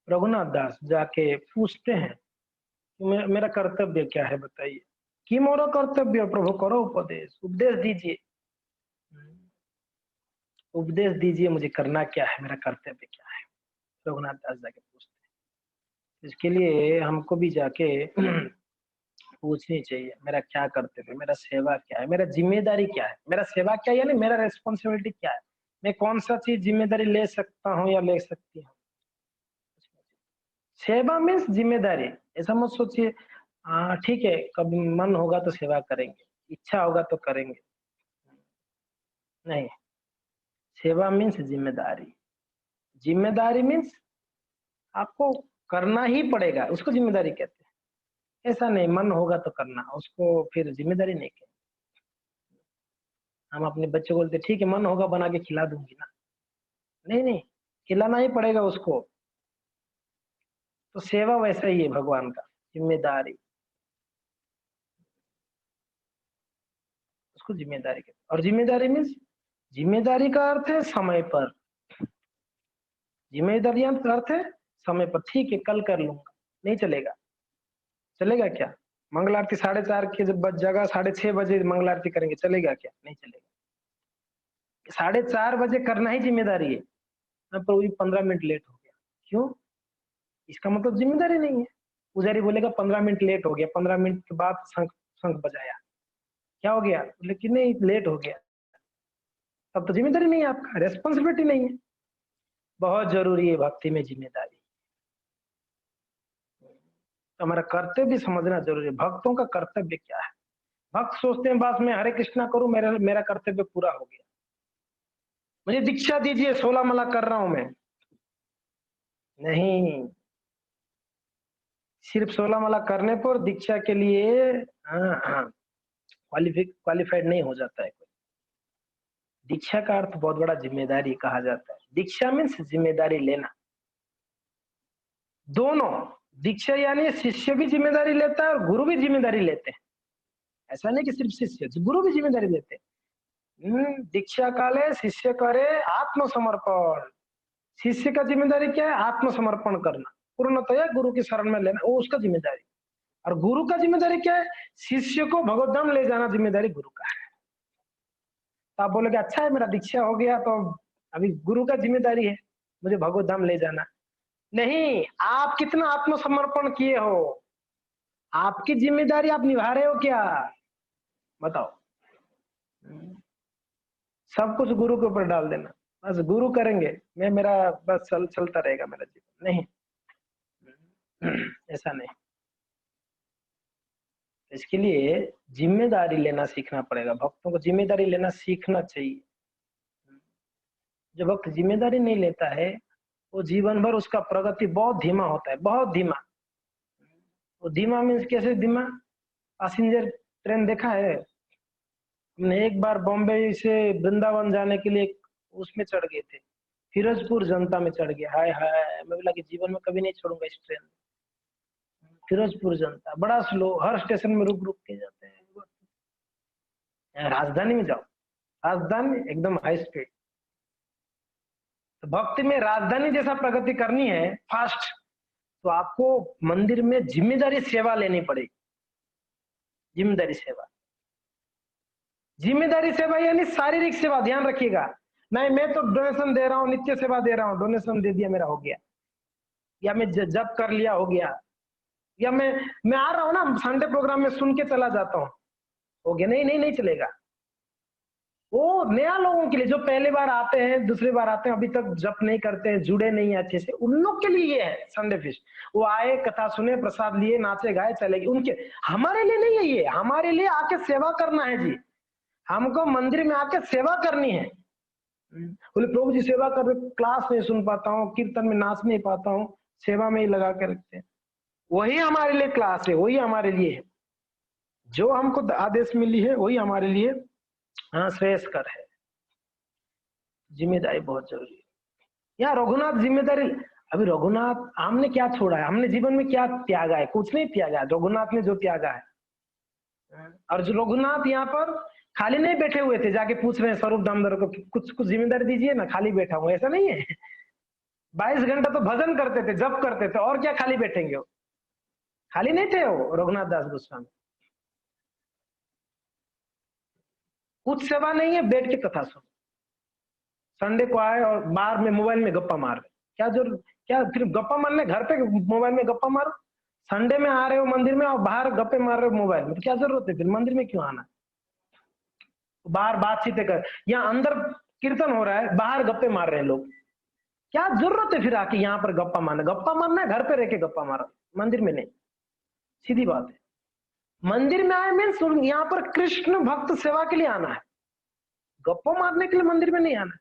रघुनाथ दास जाके पूछते हैं कि मेरा कर्तव्य क्या है, बताइए। कि मोरा कर्तव्य प्रभु करो उपदेश, उपदेश दीजिए, उपदेश दीजिए, मुझे करना क्या है, मेरा कर्तव्य क्या है। रघुनाथ दास जाके पूछते हैं। इसके लिए हमको भी जाके पूछनी चाहिए, मेरा क्या कर्तव्य है, मेरा सेवा क्या है, मेरा जिम्मेदारी क्या है। मेरा सेवा क्या है यानी मेरा रेस्पॉन्सिबिलिटी क्या है, मैं कौन सा चीज जिम्मेदारी ले सकता हूँ या ले सकती हूँ। सेवा मीन्स जिम्मेदारी, ऐसा मत सोचिए ठीक है कभी मन होगा तो सेवा करेंगे, इच्छा होगा तो करेंगे, नहीं। सेवा मीन्स जिम्मेदारी, जिम्मेदारी मीन्स आपको करना ही पड़ेगा, उसको जिम्मेदारी कहते हैं। ऐसा नहीं मन होगा तो करना, उसको फिर जिम्मेदारी नहीं कहते। हम अपने बच्चे को बोलते ठीक है मन होगा बना के खिला दूंगी ना, नहीं नहीं, खिलाना ही पड़ेगा उसको। तो सेवा वैसा ही है भगवान का, जिम्मेदारी, उसको जिम्मेदारी कहते हैं। और जिम्मेदारी मीन्स, जिम्मेदारी का अर्थ है समय पर, जिम्मेदारी का अर्थ है समय पर। ठीक है कल कर लूंगा, नहीं चलेगा। चलेगा क्या? मंगल आरती 4:30 के जब जगह 6:30 बजे मंगल आरती करेंगे, चलेगा क्या? नहीं चलेगा। 4:30 बजे करना ही जिम्मेदारी है। प्रभु जी 15 मिनट लेट हो गया, क्यों? इसका मतलब जिम्मेदारी नहीं है। पुजारी बोलेगा 15 मिनट लेट हो गया, 15 मिनट के बाद शंख शंख बजाया, क्या हो गया? लेकिन नहीं लेट हो गया, तब तो जिम्मेदारी नहीं है, आपका रेस्पॉन्सिबिलिटी नहीं है। बहुत जरूरी है भक्ति में जिम्मेदारी, तो हमारा कर्तव्य समझना जरूरी है। भक्तों का कर्तव्य क्या है? भक्त सोचते हैं बस मैं हरे कृष्णा करूं, मेरा मेरा कर्तव्य पूरा हो गया, मुझे दीक्षा दीजिए 16 माला कर रहा हूं मैं। नहीं, सिर्फ 16 माला करने पर दीक्षा के लिए क्वालिफाइड नहीं हो जाता है कोई। दीक्षा का अर्थ बहुत बड़ा जिम्मेदारी कहा जाता है। दीक्षा मीन्स जिम्मेदारी लेना, दोनों। दीक्षा यानी शिष्य भी जिम्मेदारी लेता है और गुरु भी जिम्मेदारी लेते हैं। ऐसा नहीं कि सिर्फ शिष्य, गुरु भी जिम्मेदारी लेते हैं। दीक्षा काले शिष्य करे आत्मसमर्पण। शिष्य का जिम्मेदारी क्या है? आत्मसमर्पण करना, पूर्णतया गुरु की शरण में लेना, वो उसका जिम्मेदारी। और गुरु का जिम्मेदारी क्या है? शिष्य को भगवत धाम ले जाना, जिम्मेदारी गुरु का है। तो आप बोलोगे अच्छा है मेरा दीक्षा हो गया तो अभी गुरु का जिम्मेदारी है मुझे भगवत धाम ले जाना। नहीं, आप कितना आत्मसमर्पण किए हो, आपकी जिम्मेदारी आप निभा रहे हो क्या? बताओ। सब कुछ गुरु के ऊपर डाल देना, बस गुरु करेंगे, मैं मेरा बस चलता रहेगा मेरा जीवन, नहीं। ऐसा नहीं। इसके लिए जिम्मेदारी लेना सीखना पड़ेगा, भक्तों को जिम्मेदारी लेना सीखना चाहिए। जो भक्त जिम्मेदारी नहीं लेता है वो जीवन भर उसका प्रगति बहुत धीमा होता है, बहुत धीमा। वो धीमा मीन्स कैसे धीमा? पैसेंजर ट्रेन देखा है? हमने एक बार बॉम्बे से वृंदावन जाने के लिए उसमें चढ़ गए थे, फिरोजपुर जनता में चढ़ गया। हाय हाय, मैं बोला कि जीवन में कभी नहीं छोड़ूंगा इस ट्रेन। फिरोजपुर जनता बड़ा स्लो, हर स्टेशन में रुक रुक के जाते हैं। राजधानी में जाओ, राजधानी एकदम हाई स्पीड। तो भक्ति में राजधानी जैसा प्रगति करनी है फास्ट, तो आपको मंदिर में जिम्मेदारी सेवा लेनी पड़ेगी। जिम्मेदारी सेवा, जिम्मेदारी सेवा यानी शारीरिक सेवा, ध्यान रखिएगा। नहीं मैं तो डोनेशन दे रहा हूँ, नित्य सेवा दे रहा हूँ, डोनेशन दे दिया मेरा हो गया, या मैं जब कर लिया हो गया, या मैं आ रहा हूँ ना संडे प्रोग्राम में सुन के चला जाता हूँ, हो गया। नहीं नहीं नहीं चलेगा। वो नया लोगों के लिए, जो पहले बार आते हैं, दूसरी बार आते हैं, अभी तक जप नहीं करते हैं, जुड़े नहीं है अच्छे से, उन लोग के लिए ये है संडे फिस्ट। वो आए, कथा सुने, प्रसाद लिए, नाचे गाए, चले गए, उनके। हमारे लिए नहीं है ये, हमारे लिए आके सेवा करना है जी। हमको मंदिर में आके सेवा करनी है। बोले प्रभु जी सेवा कर रहे, क्लास नहीं सुन पाता हूँ, कीर्तन में नाच नहीं पाता हूँ, सेवा में ही लगा के रखते हैं। वही हमारे लिए क्लास है, वही हमारे लिए है, जो हमको आदेश मिली है वही हमारे लिए हाँ श्रेयस्कर है। जिम्मेदारी बहुत जरूरी है। यहाँ रघुनाथ जिम्मेदारी, अभी रघुनाथ हमने क्या छोड़ा है, हमने जीवन में क्या त्यागा है? कुछ नहीं त्यागा है। रघुनाथ ने जो त्यागा है, और जो रघुनाथ यहाँ पर खाली नहीं बैठे हुए थे, जाके पूछ रहे हैं स्वरूप दामोदर को कुछ कुछ जिम्मेदारी दीजिए ना, खाली बैठा हूँ, ऐसा नहीं है। 22 घंटा तो भजन करते थे, जप करते थे, और क्या खाली बैठेंगे? वो खाली नहीं थे वो रघुनाथ दास गोस्वामी। कुछ सेवा नहीं है, बैठ के कथा सुनो। संडे को आए और बाहर में मोबाइल में गप्पा मार रहे, क्या जरूरत? क्या फिर गप्पा मारने घर पे मोबाइल में गप्पा मारो? संडे में आ रहे हो मंदिर में और बाहर गप्पे मार रहे हो मोबाइल में, तो क्या जरूरत है फिर मंदिर में क्यों आना? बाहर बातचीत कर, यहाँ अंदर कीर्तन हो रहा है, बाहर गप्पे मार रहे हैं लोग, क्या जरूरत है फिर आके यहाँ पर गप्पा मारना? गप्पा मारना है घर पे रह के गप्पा मारो, मंदिर में नहीं। सीधी बात है। मंदिर में आए मीन्स यहाँ पर कृष्ण भक्त सेवा के लिए आना है, गप्पा मारने के लिए मंदिर में नहीं आना है।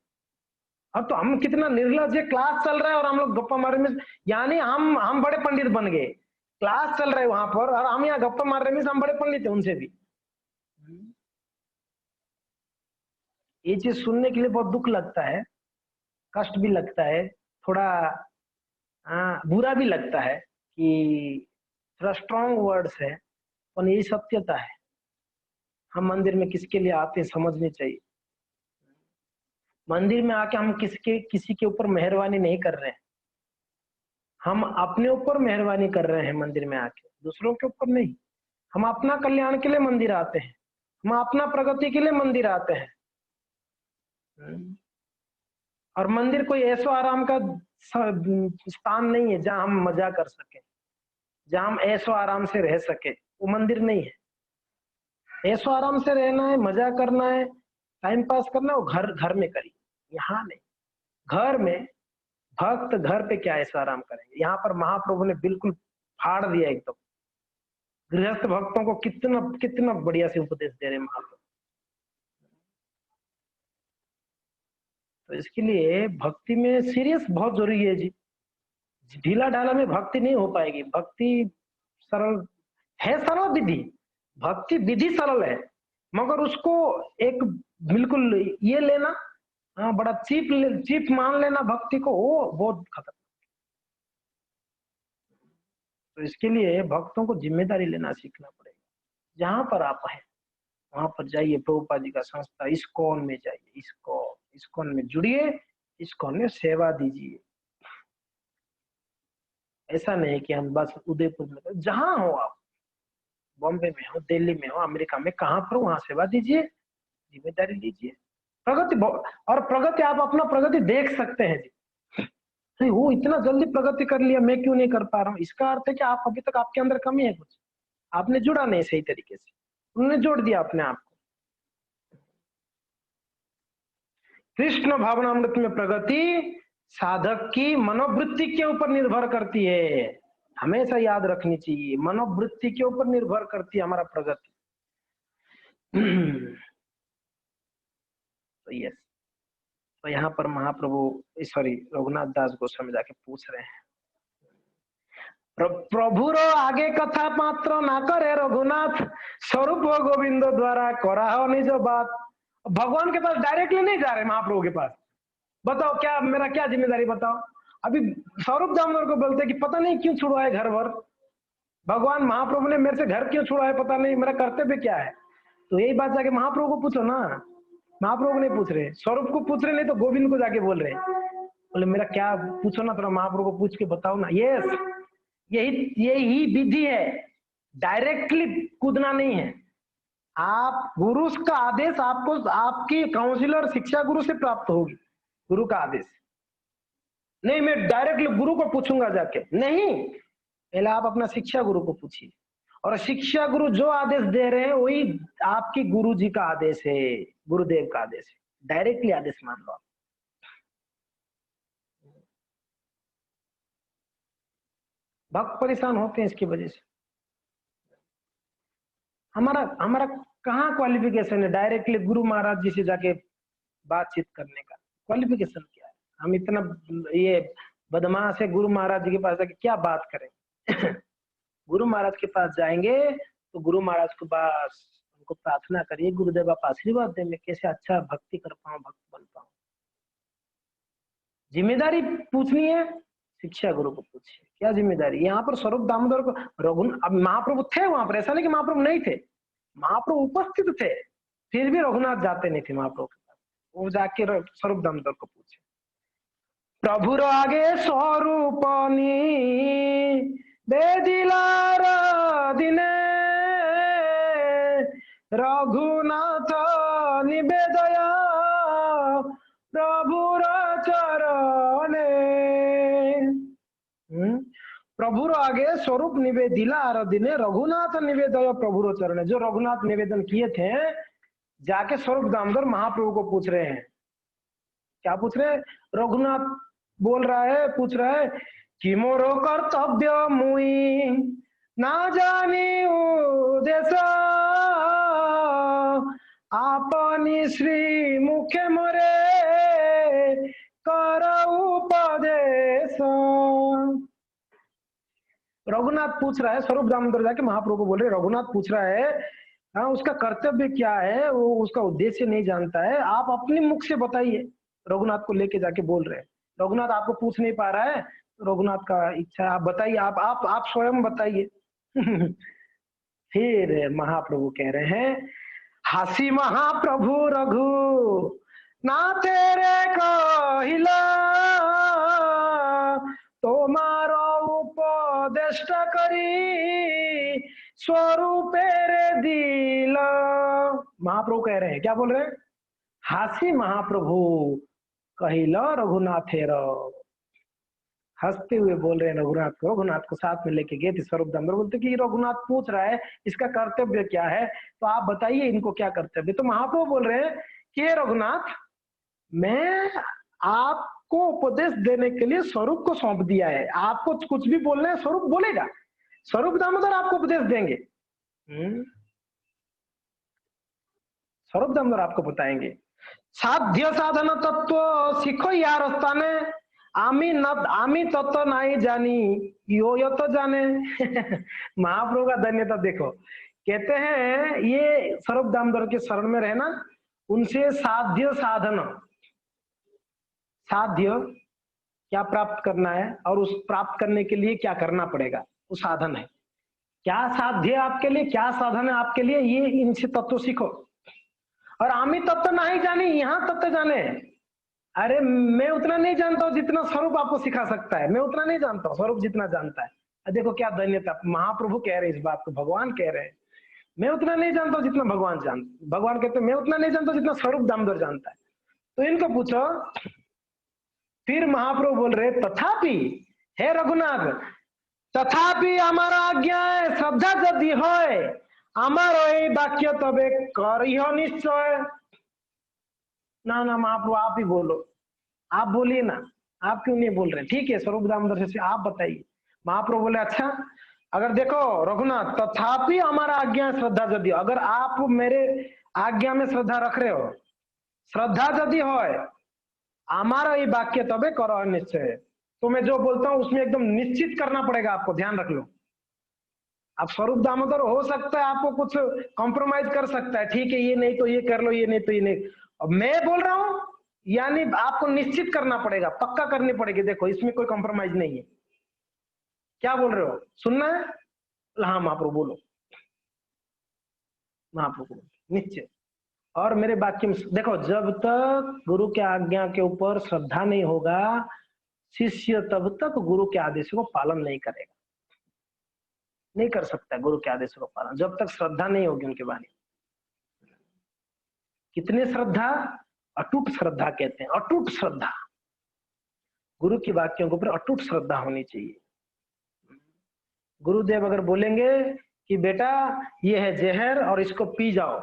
अब तो हम कितना निर्लज है, क्लास चल रहा है और हम लोग गप्पा मार रहे, यानी हम बड़े पंडित बन गए। क्लास चल रहा है वहां पर और हम यहाँ गप्पा मार रहे, हम बड़े पंडित है उनसे भी। ये चीज सुनने के लिए बहुत दुख लगता है, कष्ट भी लगता है, थोड़ा बुरा भी लगता है कि थोड़ा स्ट्रॉन्ग वर्ड्स है, पर यही सत्यता है। हम मंदिर में किसके लिए आते हैं समझनी चाहिए। मंदिर में आके हम किसी के ऊपर मेहरबानी नहीं कर रहे हैं, हम अपने ऊपर मेहरबानी कर रहे हैं मंदिर में आके, दूसरों के ऊपर नहीं। हम अपना कल्याण के लिए मंदिर आते हैं, हम अपना प्रगति के लिए मंदिर आते हैं। और मंदिर कोई ऐसो आराम का स्थान नहीं है जहां हम मजा कर सके, जहां हम ऐसो आराम से रह सके, वो मंदिर नहीं है। ऐसो आराम से रहना है, मजा करना है, टाइम पास करना है, वो घर में करिए, यहाँ नहीं। घर में भक्त घर पे क्या ऐसा आराम करेंगे? यहाँ पर महाप्रभु ने बिल्कुल फाड़ दिया एकदम। गृहस्थ भक्तों को कितना कितना बढ़िया से उपदेश दे रहे महाप्रभु। तो इसके लिए भक्ति में सीरियस बहुत जरूरी है जी। ढीला ढाला में भक्ति नहीं हो पाएगी। भक्ति सरल है, सरल विधि, भक्ति विधि सरल है, मगर उसको एक बिल्कुल ये लेना, बड़ा चीप मान लेना भक्ति को, वो बहुत खतरनाक। तो इसके लिए भक्तों को जिम्मेदारी लेना सीखना पड़ेगा। जहां पर आप हैं वहां पर जाइए, प्रभुपाद जी का संस्था इस्कॉन में जाइए, इस्कॉन में जुड़िए, इस्कॉन में सेवा दीजिए। ऐसा नहीं कि हम बस उदयपुर में, जहां हो आप, बॉम्बे में हो, दिल्ली में हो, अमेरिका में, कहां पर वहां सेवा दीजिए, जिम्मेदारी लीजिए। प्रगति, और प्रगति आप अपना प्रगति देख सकते हैं जी। वो इतना जल्दी प्रगति कर लिया, मैं क्यों नहीं कर पा रहा हूँ? इसका अर्थ है कि आप अभी तक आपके अंदर कमी है, कुछ आपने जुड़ा नहीं सही तरीके से, उन्होंने जोड़ दिया अपने आप को। कृष्ण भावनामृत में प्रगति साधक की मनोवृत्ति के ऊपर निर्भर करती है, हमेशा याद रखनी चाहिए। मनोवृत्ति के ऊपर निर्भर करती है हमारा प्रगति। तो यस, तो यहाँ पर महाप्रभु सॉरी रघुनाथ दास गोस्वामी जाके पूछ रहे हैं, प्रभु रो आगे कथा मात्र ना करे रघुनाथ, स्वरूप गोविंद द्वारा करा हो निज बात। भगवान के पास डायरेक्टली नहीं जा रहे महाप्रभु के पास, बताओ क्या मेरा क्या जिम्मेदारी बताओ। अभी स्वरूप दामोदर को बोलते कि पता नहीं क्यों छुड़वाए घर भर, भगवान महाप्रभु ने मेरे से घर क्यों छोड़ा है पता नहीं, मेरा कर्तव्य क्या है? तो यही बात जाके महाप्रभु को पूछो ना। महाप्रभु नहीं पूछ रहे, स्वरूप को पूछ रहे, नहीं तो गोविंद को जाके बोल रहे। बोले मेरा क्या पूछो ना, थोड़ा महाप्रभु को पूछ के बताओ ना। यस, यही यही विधि है, डायरेक्टली कूदना नहीं है। आप गुरु का आदेश आपको आपकी काउंसिलर शिक्षा गुरु से प्राप्त होगी, गुरु का आदेश नहीं। मैं डायरेक्टली गुरु को पूछूंगा जाके, नहीं, पहले आप अपना शिक्षा गुरु को पूछिए, और शिक्षा गुरु जो आदेश दे रहे हैं वही आपकी गुरु जी का आदेश है, गुरुदेव का आदेश है, डायरेक्टली आदेश मान लो आप। भक्त परेशान होते हैं इसकी वजह से। हमारा हमारा कहाँ क्वालिफिकेशन है डायरेक्टली गुरु महाराज जी से जाके बातचीत करने का? क्वालिफिकेशन क्या है? हम इतना ये बदमाश है, गुरु महाराज जी के पास जाके क्या बात करें? गुरु महाराज के पास जाएंगे तो गुरु महाराज को बस उनको प्रार्थना करिए, गुरुदेव आप आशीर्वाद दें, मैं कैसे अच्छा भक्ति कर पाऊं, भक्त बन पाऊं। जिम्मेदारी पूछनी है, शिक्षा गुरु को पूछिए क्या जिम्मेदारी। यहाँ पर स्वरूप दामोदर को अब महाप्रभु थे वहां पर, ऐसा नहीं कि महाप्रभु नहीं थे, महाप्रभु उपस्थित थे, फिर भी रघुनाथ जाते नहीं थे महाप्रभु के पास। वो जाके स्वरूप दामोदर को पूछे, प्रभुर आगे स्वरूपनी बेदिलार दिने रघुनाथ निवेदय प्रभुर चरणे। प्रभुर आगे स्वरूप निवेदिला आर दिने रघुनाथ निवेदय प्रभुर चरणे। जो रघुनाथ निवेदन किए थे जाके स्वरूप दामोदर महाप्रभु को पूछ रहे हैं। क्या पूछ रहे? रघुनाथ बोल रहा है, पूछ रहा है कि मोरो कर्तव्य मुई ना जानी उदेश आपनी श्री मुखे मोरे कर उपदेश। रघुनाथ पूछ रहा है, स्वरूप दामोदर जाके महाप्रभु को बोल रहे, रघुनाथ पूछ रहा है हाँ उसका कर्तव्य क्या है, वो उसका उद्देश्य नहीं जानता है, आप अपने मुख से बताइए। रघुनाथ को लेके जाके बोल रहे हैं, रघुनाथ आपको पूछ नहीं पा रहा है, तो रघुनाथ का इच्छा आप बताइए, आप स्वयं बताइए। फिर महाप्रभु कह रहे हैं, हासी महाप्रभु रघु ना तेरे कहिला तोमारो उपदेश करी स्वरूपे रे दिल। महाप्रभु कह रहे हैं, क्या बोल रहे हैं? हासी महाप्रभु कहिला रघुनाथेर। हंसते हुए बोल रहे हैं रघुनाथ को, रघुनाथ को साथ में लेके गए थे स्वरूप दामोदर। बोलते कि रघुनाथ पूछ रहा है इसका कर्तव्य क्या है, तो आप बताइए इनको क्या कर्तव्य। तो महाप्रभु बोल रहे हैं कि रघुनाथ मैं आपको उपदेश देने के लिए स्वरूप को सौंप दिया है, आपको कुछ भी बोलना है स्वरूप बोलेगा, स्वरूप दामोदर आपको उपदेश देंगे, स्वरूप दामोदर आपको बताएंगे। साध्य साधन तत्व शिखो यार स्थाने आमी तत्व नहीं जानी यो यो तो जाने। महाप्रभु का धन्यता देखो, कहते हैं ये स्वरूप दामोदर के शरण में रहना, उनसे साध्य साधन, साध्य क्या प्राप्त करना है और उस प्राप्त करने के लिए क्या करना पड़ेगा, वो साधन है। क्या साध्य आपके लिए, क्या साधन है आपके लिए, ये इनसे तत्व सीखो। और आमी तत्व नहीं जानी, यहाँ तत्व जाने। अरे मैं उतना नहीं जानता हूँ जितना स्वरूप आपको सिखा सकता है, मैं उतना नहीं जानता हूँ, स्वरूप जितना जानता है। देखो क्या धन्यता, महाप्रभु कह रहे हैं इस बात को, भगवान कह रहे हैं मैं उतना नहीं जानता हूँ जितना भगवान जानता। भगवान कहते हैं मैं उतना नहीं जानता जितना स्वरूप दामोदर जानता है। तो इनको पूछो। फिर महाप्रभु बोल रहे तथापि हे रघुनाथ, तथापि हमारा आज्ञा है श्रद्धा यदि है हमारो ये वाक्य तबे करियो निश्चय। ना ना महाप्रभु आप ही बोलो, आप बोलिए ना, आप क्यों नहीं बोल रहे? ठीक है स्वरूप दामोदर से आप बताइए। महाप्रभु बोले अच्छा अगर देखो रघुनाथ, तथापि हमारा आज्ञा है श्रद्धा यदि, अगर आप मेरे आज्ञा में श्रद्धा रख रहे हो, श्रद्धा यदि हो हमारा ये वाक्य तबे करो निश्चय, तो मैं जो बोलता हूँ उसमें एकदम निश्चित करना पड़ेगा आपको, ध्यान रख लो। अब स्वरूप दामोदर हो सकता है आपको कुछ कॉम्प्रोमाइज कर सकता है, ठीक है ये नहीं तो ये कर लो, ये नहीं तो ये नहीं। अब मैं बोल रहा हूं यानी आपको निश्चित करना पड़ेगा, पक्का करनी पड़ेगी, देखो इसमें कोई कॉम्प्रोमाइज नहीं है। क्या बोल रहे हो, सुनना है? हाँ महाप्रभु बोलो, महाप्रभु निश्चय। और मेरे वाक्य में देखो, जब तक गुरु के आज्ञा के ऊपर श्रद्धा नहीं होगा, शिष्य तब तक गुरु के आदेशों को पालन नहीं करेगा, नहीं कर सकता गुरु के आदेशों को पालन, जब तक श्रद्धा नहीं होगी उनके बारे में। कितने श्रद्धा? अटूट श्रद्धा कहते हैं, अटूट श्रद्धा। गुरु की वाक्यों के ऊपर अटूट श्रद्धा होनी चाहिए। गुरुदेव अगर बोलेंगे कि बेटा ये है जहर और इसको पी जाओ,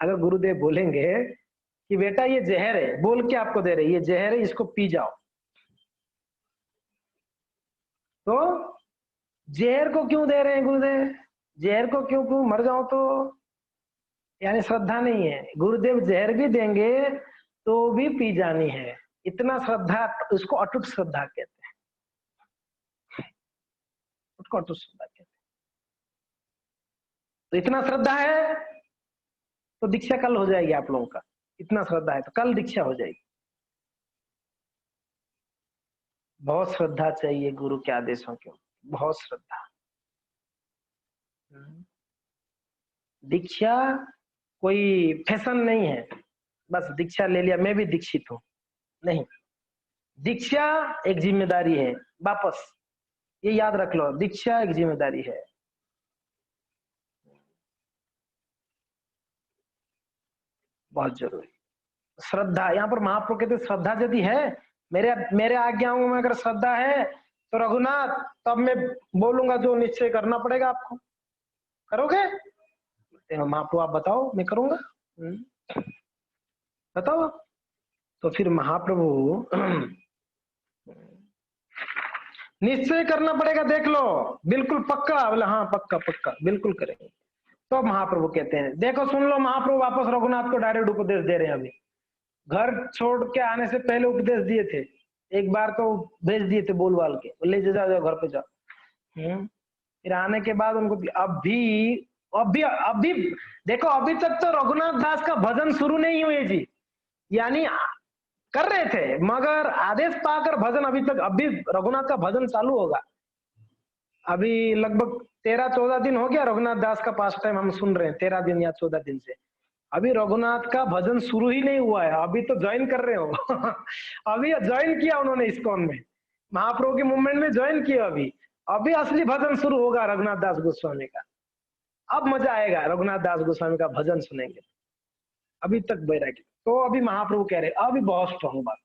अगर गुरुदेव बोलेंगे कि बेटा ये जहर है, बोल के आपको दे रहे ये जहर है, इसको पी जाओ, तो जहर को क्यों दे रहे हैं गुरुदेव? जहर को क्यों मर जाओ तो, यानी श्रद्धा नहीं है। गुरुदेव जहर भी देंगे तो भी पी जानी है, इतना श्रद्धा, उसको अटूट श्रद्धा कहते हैं, उसको अटूट श्रद्धा कहते हैं। तो इतना श्रद्धा है तो दीक्षा कल हो जाएगी आप लोगों का, इतना श्रद्धा है तो कल दीक्षा हो जाएगी। बहुत श्रद्धा चाहिए गुरु के आदेशों की, बहुत श्रद्धा। दीक्षा कोई फैशन नहीं है, बस दीक्षा ले लिया मैं भी दीक्षित हूं, नहीं। दीक्षा एक जिम्मेदारी है, वापस ये याद रख लो, दीक्षा एक जिम्मेदारी है। बहुत जरूरी श्रद्धा। यहाँ पर महाप्रभु कहते श्रद्धा यदि है, मेरे आज्ञाओं में अगर श्रद्धा है तो रघुनाथ तब मैं बोलूंगा जो निश्चय करना पड़ेगा आपको, करोगे? महाप्रभु आप बताओ, मैं करूंगा, बताओ। तो फिर महाप्रभु निश्चय करना पड़ेगा, देख लो, बिल्कुल पक्का? बोले हाँ पक्का पक्का, बिल्कुल करेंगे। तो महाप्रभु कहते हैं देखो सुन लो, महाप्रभु वापस रघुनाथ को डायरेक्ट उपदेश दे रहे हैं। अभी घर छोड़ के आने से पहले उपदेश दिए थे, एक बार तो भेज दिए थे बोल बाल के, ले जाओ घर पे जाओ। फिर आने के बाद उनको अभी देखो, अभी तक तो रघुनाथ दास का भजन शुरू नहीं हुए जी, यानी कर रहे थे मगर आदेश पाकर भजन अभी रघुनाथ का भजन चालू होगा। अभी लगभग 13-14 दिन हो गया रघुनाथ दास का पास टाइम हम सुन रहे हैं, 13 दिन या 14 दिन से। अभी रघुनाथ का भजन शुरू ही नहीं हुआ है, अभी तो ज्वाइन कर रहे हो अभी ज्वाइन किया उन्होंने इस्कॉन में, महाप्रभु की मूवमेंट में ज्वाइन किया। अभी असली भजन शुरू होगा रघुनाथ दास गोस्वामी का, अब मजा आएगा रघुनाथ दास गोस्वामी का भजन सुनेंगे। अभी तक बैरागी, तो अभी महाप्रभु कह रहे अभी बहुत स्ट्रॉन्ग बात।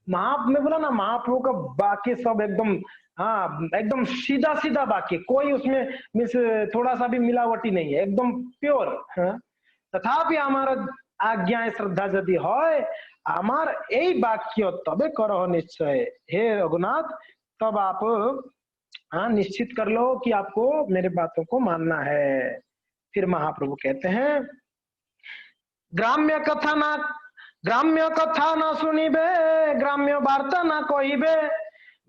मैं बोला ना, महाप्रभु का वाक्य सब एकदम, हाँ एकदम सीधा सीधा वाक्य, कोई उसमें मिस थोड़ा सा भी मिलावटी नहीं है, एकदम प्योर। हाँ? तथापि हमारा आज्ञा श्रद्धा यदि है, हमार यही वाक्य तबे करो निश्चय, हे रघुनाथ तब आप हाँ निश्चित कर लो कि आपको मेरे बातों को मानना है। फिर महाप्रभु कहते हैं ग्राम्य कथा ना सुनिबे, ग्राम्य वार्ता ना कहिबे,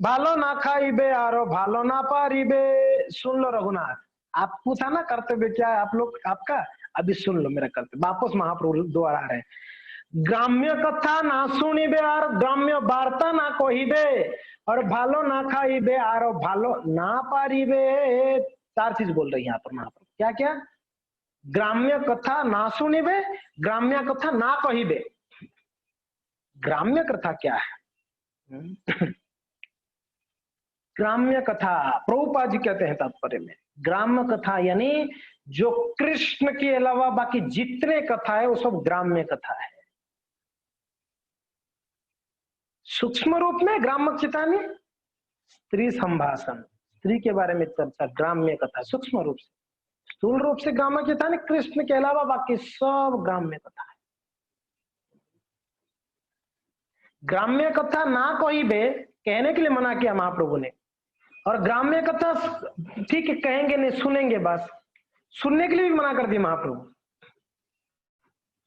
भालो ना खाइबे आरो भालो ना पारिबे। सुन लो रघुनाथ, आप पूछा ना कर्तव्य क्या है आप लोग आपका, अभी सुन लो मेरा कर्तव्य। वापस महाप्रभु दोबारा रहे, ग्राम्य कथा ना सुनिबे और ग्राम्य वार्ता ना कहिबे, और भालो ना खाइबे आरो भालो ना पारिबे। 4 चीज बोल रही है यहाँ पर महाप्रभु, क्या क्या? ग्राम्य कथा ना सुनिबे, ग्राम्य कथा ना कहिबे। ग्राम्य कथा क्या है? ग्राम्य कथा प्रभुपाद जी कहते हैं तात्पर्य में, ग्राम्य कथा यानी जो कृष्ण के अलावा बाकी जितने कथा है वो सब ग्राम्य कथा है। सूक्ष्म रूप में ग्राम्य कथा में स्त्री संभाषण, स्त्री के बारे में चर्चा, ग्राम्य कथा सूक्ष्म रूप से। स्थूल रूप से ग्राम्य कथा नहीं, कृष्ण के अलावा बाकी सब ग्राम्य कथा है। ग्राम्य कथा ना कहिबे कहने के लिए मना किया महाप्रभु ने, और ग्राम्य कथा ठीक है कहेंगे नहीं, सुनेंगे बस, सुनने के लिए भी मना कर दिया महाप्रभु।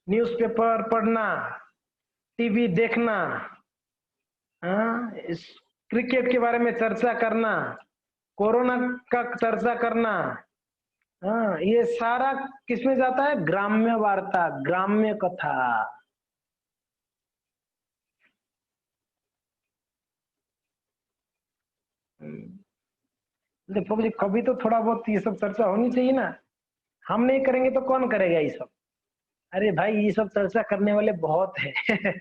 न्यूज़पेपर पढ़ना, टीवी देखना, इस क्रिकेट के बारे में चर्चा करना, कोरोना का चर्चा करना, ये सारा किसमें जाता है? ग्राम्य वार्ता, ग्राम्य कथा। प्रभु जी कभी तो थोड़ा बहुत ये सब चर्चा होनी चाहिए ना, हम नहीं करेंगे तो कौन करेगा ये सब। अरे भाई ये सब चर्चा करने वाले बहुत है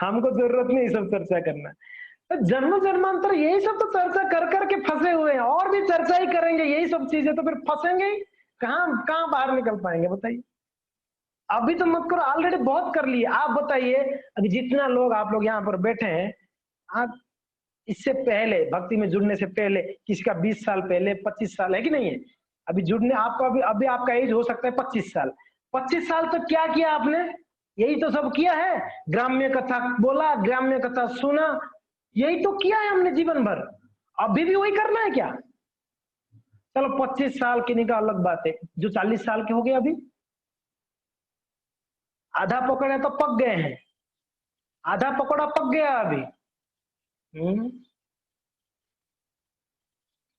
हमको जरूरत नहीं ये सब चर्चा करना। तो जन्म जन्मांतर यही सब तो चर्चा कर करके फंसे हुए हैं, और भी चर्चा ही करेंगे यही सब चीजें, तो फिर फंसेंगे ही कहाँ कहाँ बाहर निकल पाएंगे बताइए। अभी तो मत करो, ऑलरेडी बहुत कर लिए। आप बताइए अभी जितना लोग आप लोग यहाँ पर बैठे हैं, आप इससे पहले भक्ति में जुड़ने से पहले किसी का 20 साल पहले 25 साल है कि नहीं है, अभी जुड़ने आपका अभी आपका एज हो सकता है 25 साल। 25 साल तो क्या किया आपने, यही तो सब किया है, ग्राम्य कथा बोला, ग्राम्य कथा सुना, यही तो किया है हमने जीवन भर। अभी भी वही करना है क्या? चलो 25 साल की निकाह अलग बात है, जो 40 साल के हो गए अभी आधा पकड़े तो पक गए हैं, आधा पकौड़ा पक गया अभी।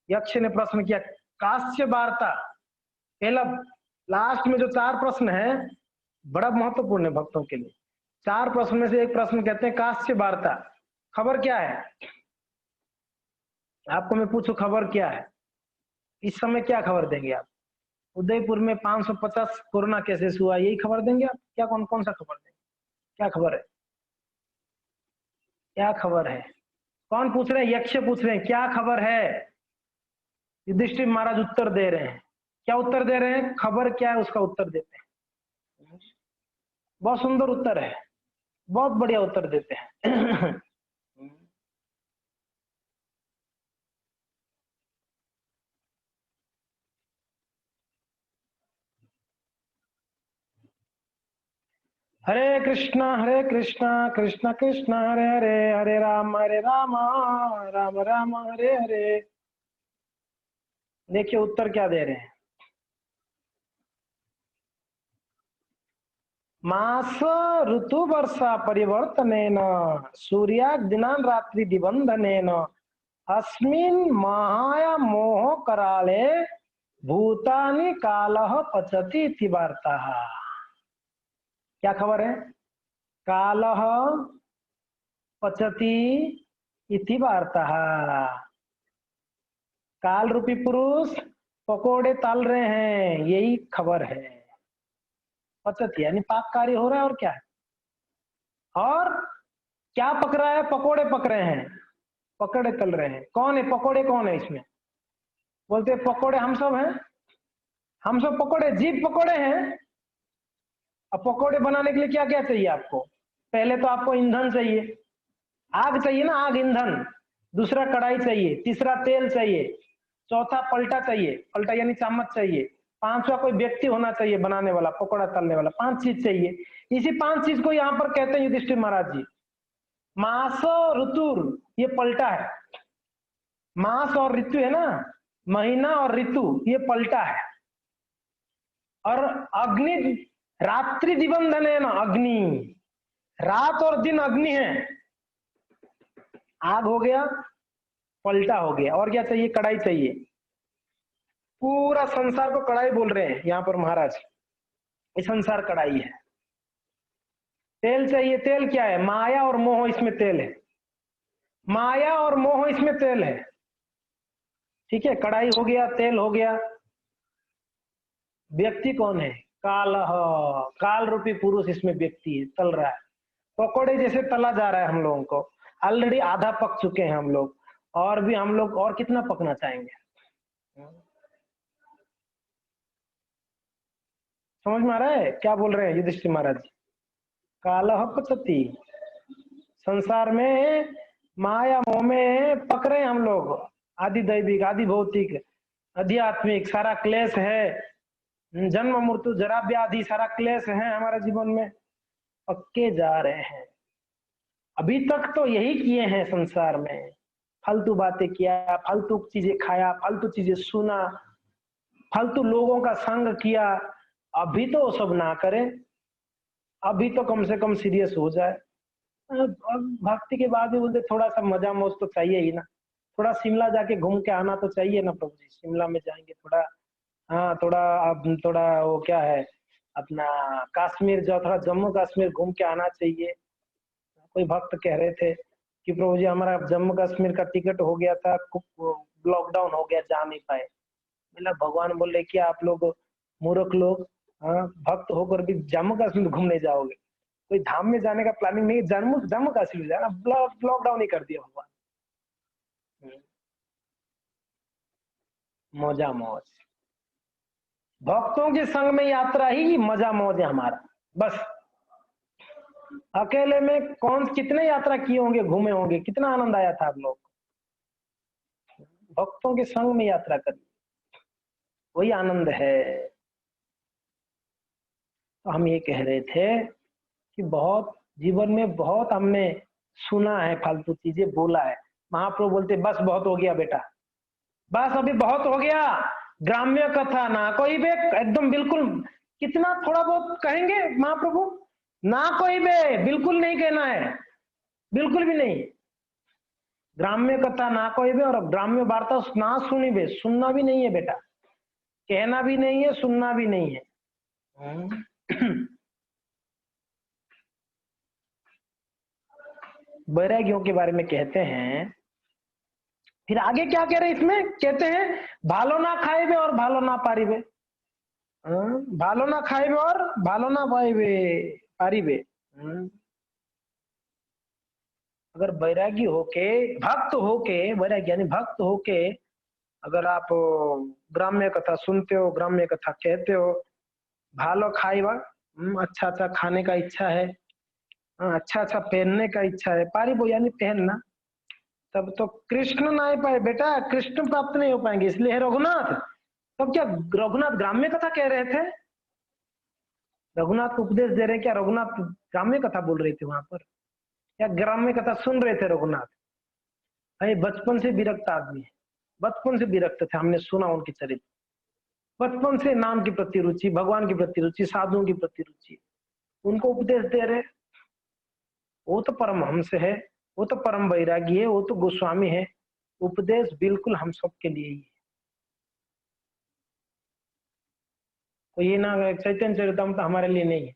यक्ष ने प्रश्न किया काश्य वार्ता, पहला लास्ट में जो 4 प्रश्न है बड़ा महत्वपूर्ण है भक्तों के लिए। 4 प्रश्न में से एक प्रश्न कहते हैं काश्य वार्ता, खबर क्या है? आपको मैं पूछूं खबर क्या है, इस समय क्या खबर देंगे आप? उदयपुर में 550 कोरोना केसेस हुआ, यही खबर देंगे आप? क्या कौन कौन सा खबर देंगे? क्या खबर है, क्या खबर है? कौन पूछ रहे हैं? यक्ष पूछ रहे हैं क्या खबर है। युधिष्ठिर महाराज उत्तर दे रहे हैं, क्या उत्तर दे रहे हैं? खबर क्या है उसका उत्तर देते हैं। बहुत सुंदर उत्तर है, बहुत बढ़िया उत्तर देते हैं हरे कृष्णा कृष्ण कृष्ण हरे हरे, हरे राम राम राम हरे हरे। देखिए उत्तर क्या दे रहे हैं। मास ऋतु वर्षा परिवर्तनेन सूर्याग्दिनान् रात्रि दिबंधनेन अस्मिन् माया मोह कराले भूतानि कालः पचति इति वार्ताः। क्या खबर है? कालः पचति इति वार्ताः। काल रूपी पुरुष पकोड़े तल रहे हैं, यही खबर है। पचति यानी पाक कार्य हो रहा है, और क्या है? और क्या पक रहा है? पकोड़े पक रहे हैं, पकड़े तल रहे हैं। कौन है पकोड़े, कौन है इसमें? बोलते पकोड़े हम सब हैं, हम सब पकोड़े, जीव पकोड़े हैं। अब पकोड़े बनाने के लिए क्या क्या चाहिए आपको? पहले तो आपको ईंधन चाहिए, आग चाहिए ना, आग ईंधन। दूसरा कढ़ाई चाहिए, तीसरा तेल चाहिए, चौथा पलटा चाहिए, पलटा यानी चम्मच चाहिए, 5वां कोई व्यक्ति होना चाहिए बनाने वाला, पकोड़ा तलने वाला। 5 चीज चाहिए। इसी 5 चीज को यहाँ पर कहते हैं युधिष्ठिर महाराज जी मास ऋतुर, ये पलटा है। मास और ऋतु है ना, महीना और ऋतु, ये पलटा है। और अग्नि रात्रि दिबंधन है ना, अग्नि रात और दिन अग्नि है। आग हो गया, पलटा हो गया, और क्या चाहिए? कढ़ाई चाहिए। पूरा संसार को कढ़ाई बोल रहे हैं यहाँ पर महाराज, ये संसार कढ़ाई है। तेल चाहिए, तेल क्या है? माया और मोह, इसमें तेल है। माया और मोह इसमें तेल है, ठीक है। कढ़ाई हो गया, तेल हो गया। व्यक्ति कौन है? काल, काल रूपी पुरुष इसमें व्यक्ति है, तल रहा है। पकोड़े जैसे तला जा रहा है हम लोगों को, ऑलरेडी आधा पक चुके हैं हम लोग, और भी हम लोग और कितना पकना चाहेंगे? समझ में आ रहा है क्या बोल रहे हैं युधिष्ठिर महाराज? कालह पचति, संसार में माया मोह में पक रहे हैं हम लोग। आदि दैविक, आदि भौतिक, आध्यात्मिक सारा क्लेश है, जन्म मृत्यु जरा व्याधि सारा क्लेश है हमारे जीवन में, पक्के जा रहे हैं। अभी तक तो यही किए हैं संसार में, फालतू बातें किया, फालतू चीजें खाया, फालतू चीजें सुना, फालतू लोगों का संग किया। अभी तो वो सब ना करें, अभी तो कम से कम सीरियस हो जाए। भक्ति के बाद भी बोलते थोड़ा सा मजा मौज तो चाहिए ही ना, थोड़ा शिमला जाके घूम के आना तो चाहिए ना प्रभु जी। शिमला में जाएंगे थोड़ा, हाँ थोड़ा, अब थोड़ा वो क्या है अपना कश्मीर जाओ, थोड़ा जम्मू कश्मीर घूम के आना चाहिए। कोई भक्त कह रहे थे कि प्रभु जी हमारा जम्मू कश्मीर का टिकट हो गया था, लॉकडाउन हो गया, जा नहीं पाए। मतलब भगवान बोल रहे कि आप लोग मूर्ख लोग, हाँ, भक्त होकर भी जम्मू कश्मीर घूमने जाओगे, कोई धाम में जाने का प्लानिंग नहीं, जम्मू जम्मू कश्मीर जाना, लॉकडाउन ही कर दिया भगवान। मौजा मौज, भक्तों के संग में यात्रा ही मजा मौज है हमारा। बस अकेले में कौन कितने यात्रा किए होंगे, घूमे होंगे, कितना आनंद आया था आप लोग। भक्तों के संग में यात्रा करिए, वही आनंद है। तो हम ये कह रहे थे कि बहुत जीवन में बहुत हमने सुना है, फालतू चीजें बोला है। महाप्रभु बोलते बस बहुत हो गया बेटा, बस अभी बहुत हो गया। ग्राम्य कथा ना कोई बे, एकदम बिल्कुल, कितना थोड़ा बहुत कहेंगे महाप्रभु, ना कोई बे, बिल्कुल नहीं कहना है, बिल्कुल भी नहीं। ग्राम्य कथा ना कोई बे, और ग्राम्य वार्ता ना सुनी बे, सुनना भी नहीं है बेटा, कहना भी नहीं है, सुनना भी नहीं है। वैरागियों के बारे में कहते हैं, फिर आगे क्या कह रहे इसमें, कहते हैं भालो ना खाइबे और भालो ना पारिबे, भालो ना खाइबे और भालो ना पारिबे। अगर वैरागी होके, भक्त होके, वैरागी यानी भक्त होके अगर आप ग्राम्य कथा सुनते हो, ग्राम्य कथा कहते हो, भालो खाइबा, अच्छा अच्छा खाने का इच्छा है, अच्छा अच्छा पहनने का इच्छा है, पारिबो यानी पहनना, तब तो कृष्ण ना पाए बेटा, कृष्ण प्राप्त नहीं हो पाएंगे। इसलिए है रघुनाथ, तब क्या रघुनाथ ग्राम्य कथा कह रहे थे, रघुनाथ को उपदेश दे रहे हैं क्या, रघुनाथ ग्राम्य कथा बोल रहे थे वहां पर, या ग्राम्य कथा सुन रहे थे रघुनाथ। भाई बचपन से विरक्त आदमी है, बचपन से विरक्त थे, हमने सुना उनके चरित्र, बचपन से नाम की प्रति रुचि, भगवान की प्रति रुचि, साधुओं की प्रति रुचि, उनको उपदेश दे रहे। वो तो परमहंस है, वो तो परम वैरागी है, वो तो गोस्वामी है, उपदेश बिल्कुल हम सबके लिए ही है। तो ये ना चैतन्य चरितमृत हमारे लिए नहीं है,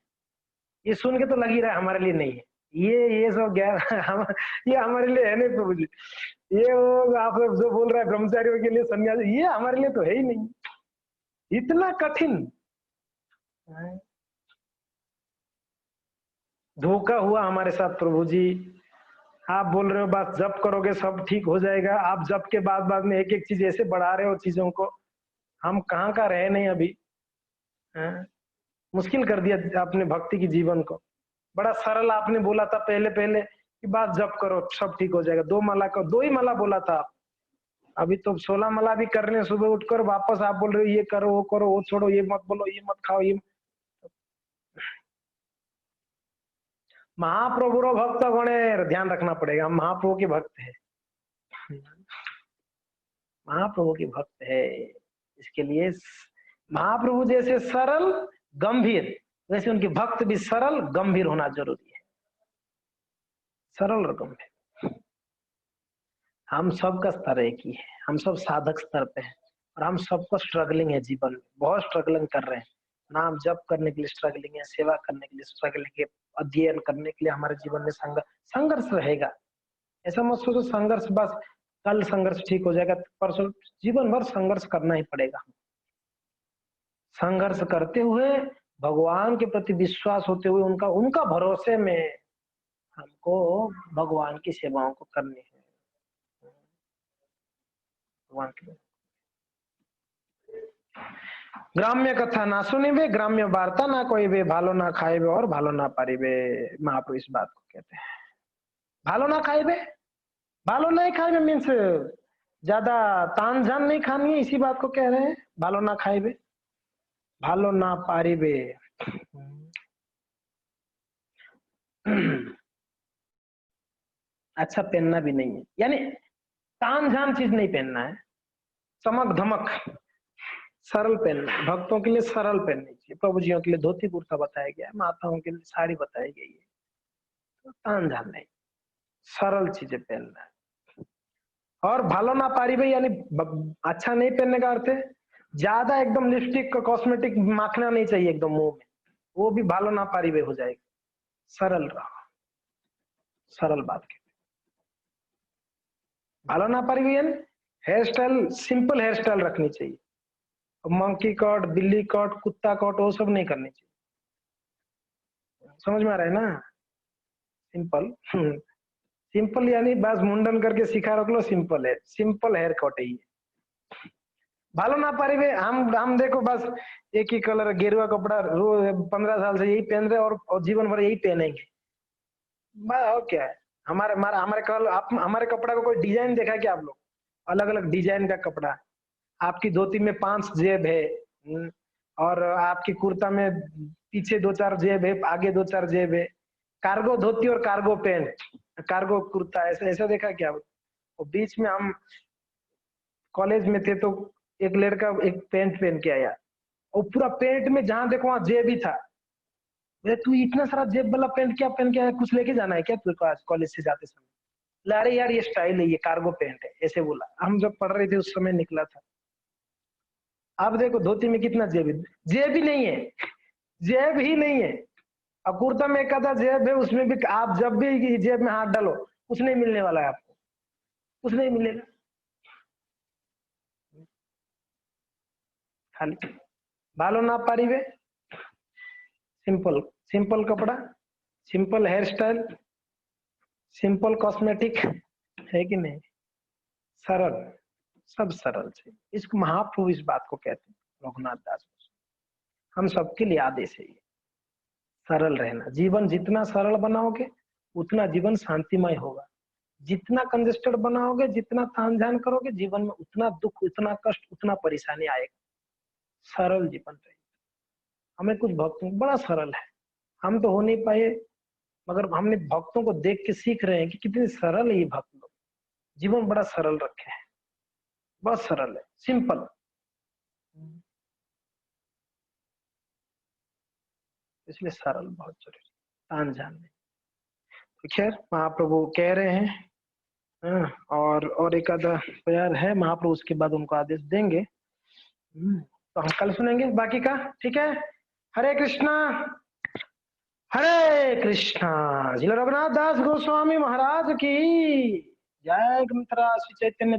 ये सुन के तो लग ही रहा है हमारे लिए नहीं है, ये सब ज्ञान ये हमारे लिए है नहीं प्रभु जी। ये वो आप जो बोल रहा है ब्रह्मचारियों के लिए सन्यास, ये हमारे लिए तो है ही नहीं, इतना कठिन धोखा हुआ हमारे साथ प्रभु जी। आप बोल रहे हो बस जप करोगे सब ठीक हो जाएगा, आप जप के बाद बाद में एक एक चीज ऐसे बढ़ा रहे हो चीजों को, हम कहाँ का रहे नहीं अभी। मुश्किल कर दिया आपने भक्ति की जीवन को। बड़ा सरल आपने बोला था पहले पहले कि बात जप करो सब ठीक हो जाएगा, 2 माला का 2 ही माला बोला था, अभी तो 16 माला भी कर रहे हैं, सुबह उठकर वापस आप बोल रहे हो ये करो वो छोड़ो, ये मत बोलो, ये मत खाओ, ये महाप्रभु रो भक्त गणे ध्यान रखना पड़ेगा, हम महाप्रभु के भक्त है, महाप्रभु के भक्त है। इसके लिए महाप्रभु जैसे सरल गंभीर, वैसे उनके भक्त भी सरल गंभीर होना जरूरी है, सरल और गंभीर। हम सबका स्तर एक ही है, हम सब साधक स्तर पे हैं, और हम सबको स्ट्रगलिंग है जीवन में, बहुत स्ट्रगलिंग कर रहे हैं, नाम जप करने के लिए स्ट्रगलिंग है, सेवा करने के लिए स्ट्रगलिंग है, अध्ययन करने के लिए हमारे जीवन में संघर्ष रहेगा। ऐसा मत सोचो संघर्ष बस कल संघर्ष ठीक हो जाएगा, परसों, जीवन भर संघर्ष करना ही पड़ेगा। संघर्ष करते हुए भगवान के प्रति विश्वास होते हुए उनका भरोसे में हमको भगवान की सेवाओं को करनी है। भगवान की ग्राम्य कथा ना सुनी वे, ग्राम्य वार्ता ना कोई वे, भालो ना खाए वे और भालो ना पारी वे। महाप्रभु इस बात को कहते हैं, भालो ना खाए वे, भालो नहीं खाए वे मीन्स ज्यादा तान झान नहीं खानी है, इसी बात को कह रहे हैं, भालो ना खाए वे, भालो ना पारी वे। अच्छा पहनना भी नहीं है, यानी तान झान चीज नहीं पहनना है, चमक धमक सरल पहनना है, भक्तों के लिए सरल पहननी चाहिए, प्रभु जियों के लिए धोती कुर्ता बताया गया है, माताओं के लिए साड़ी बताई गई है, तो तान झान नहीं, सरल चीजें पहनना है। और भालो ना पारी भाई यानी अच्छा नहीं पहनने का अर्थ है ज्यादा एकदम लिपस्टिक कॉस्मेटिक माखना नहीं चाहिए एकदम मुंह में, वो भी भालो ना पारी भाई हो जाएगा, सरल रहो, सरल बात के भालो ना पारी भाई hair style simple hair style रखनी चाहिए। मंकी कट, बिल्ली कट, कुत्ता कट वो सब नहीं करनी चाहिए। समझ में आ रहा है ना? सिंपल सिंपल यानी बस मुंडन करके सिखा रख लो, सिंपल है, सिंपल हेयर कट है ये। भालो ना पारिबे हम देखो बस एक ही कलर गेरुआ कपड़ा 15 साल से यही पहन रहे और जीवन भर यही पहनेंगे। बस और क्या है? हमारे हमारे हमारे कल आप हमारे कपड़ा को कोई डिजाइन देखा क्या आप लोग? अलग अलग डिजाइन का कपड़ा। आपकी धोती में 5 जेब है, और आपकी कुर्ता में पीछे 2-4 जेब है, आगे 2-4 जेब है। कार्गो धोती और कार्गो पैंट, कार्गो कुर्ता, ऐसा ऐसा देखा क्या? और बीच में हम कॉलेज में थे तो एक लड़का एक पैंट पहन के आया और पूरा पैंट में जहां देखो वहां जेब ही था। बोले तू इतना सारा जेब वाला पैंट क्या पहन के आया, कुछ लेके जाना है क्या तेरे को आज कॉलेज से जाते समय? ला अरे यार ये स्टाइल है, ये कार्गो पैंट है, ऐसे बोला। हम जब पढ़ रहे थे उस समय निकला था। आप देखो धोती में कितना जेब है, जेब ही नहीं है, जेब ही नहीं है। और कुर्ता में एक आधा जेब है, उसमें भी आप जब भी जेब में हाथ डालो कुछ नहीं मिलने वाला है आपको, कुछ नहीं मिलेगा, खाली बालो ना पारिबे। सिंपल सिंपल कपड़ा, simple hair style, simple cosmetic, है कि नहीं? सरल, सब सरल है। इसको महाप्रभु इस बात को कहते हैं, रघुनाथ दास। हम सबके लिए आदेश है ये, सरल रहना। जीवन जितना सरल बनाओगे उतना जीवन शांतिमय होगा। जितना कंजेस्टेड बनाओगे, जितना तामझाम करोगे, जीवन में उतना दुख, उतना कष्ट, उतना परेशानी आएगा। सरल जीवन रहे। हमें कुछ भक्तों बड़ा सरल है, हम तो हो नहीं पाए, मगर हमने भक्तों को देख के सीख रहे हैं कि कितने सरल है ये भक्त लोग, जीवन बड़ा सरल रखे हैं, बहुत सरल है, सिंपल। इसलिए सरल बहुत जरूरी, तामझाम नहीं। तो खैर महाप्रभु कह रहे हैं, हाँ, और एक आधा प्यार है महाप्रभु, उसके बाद उनको आदेश देंगे। तो हम कल सुनेंगे बाकी का, ठीक है? हरे कृष्णा, हरे कृष्णा। जिला रघुनाथ दास गोस्वामी महाराज की जय। ग्रंथराज श्री चैतन्य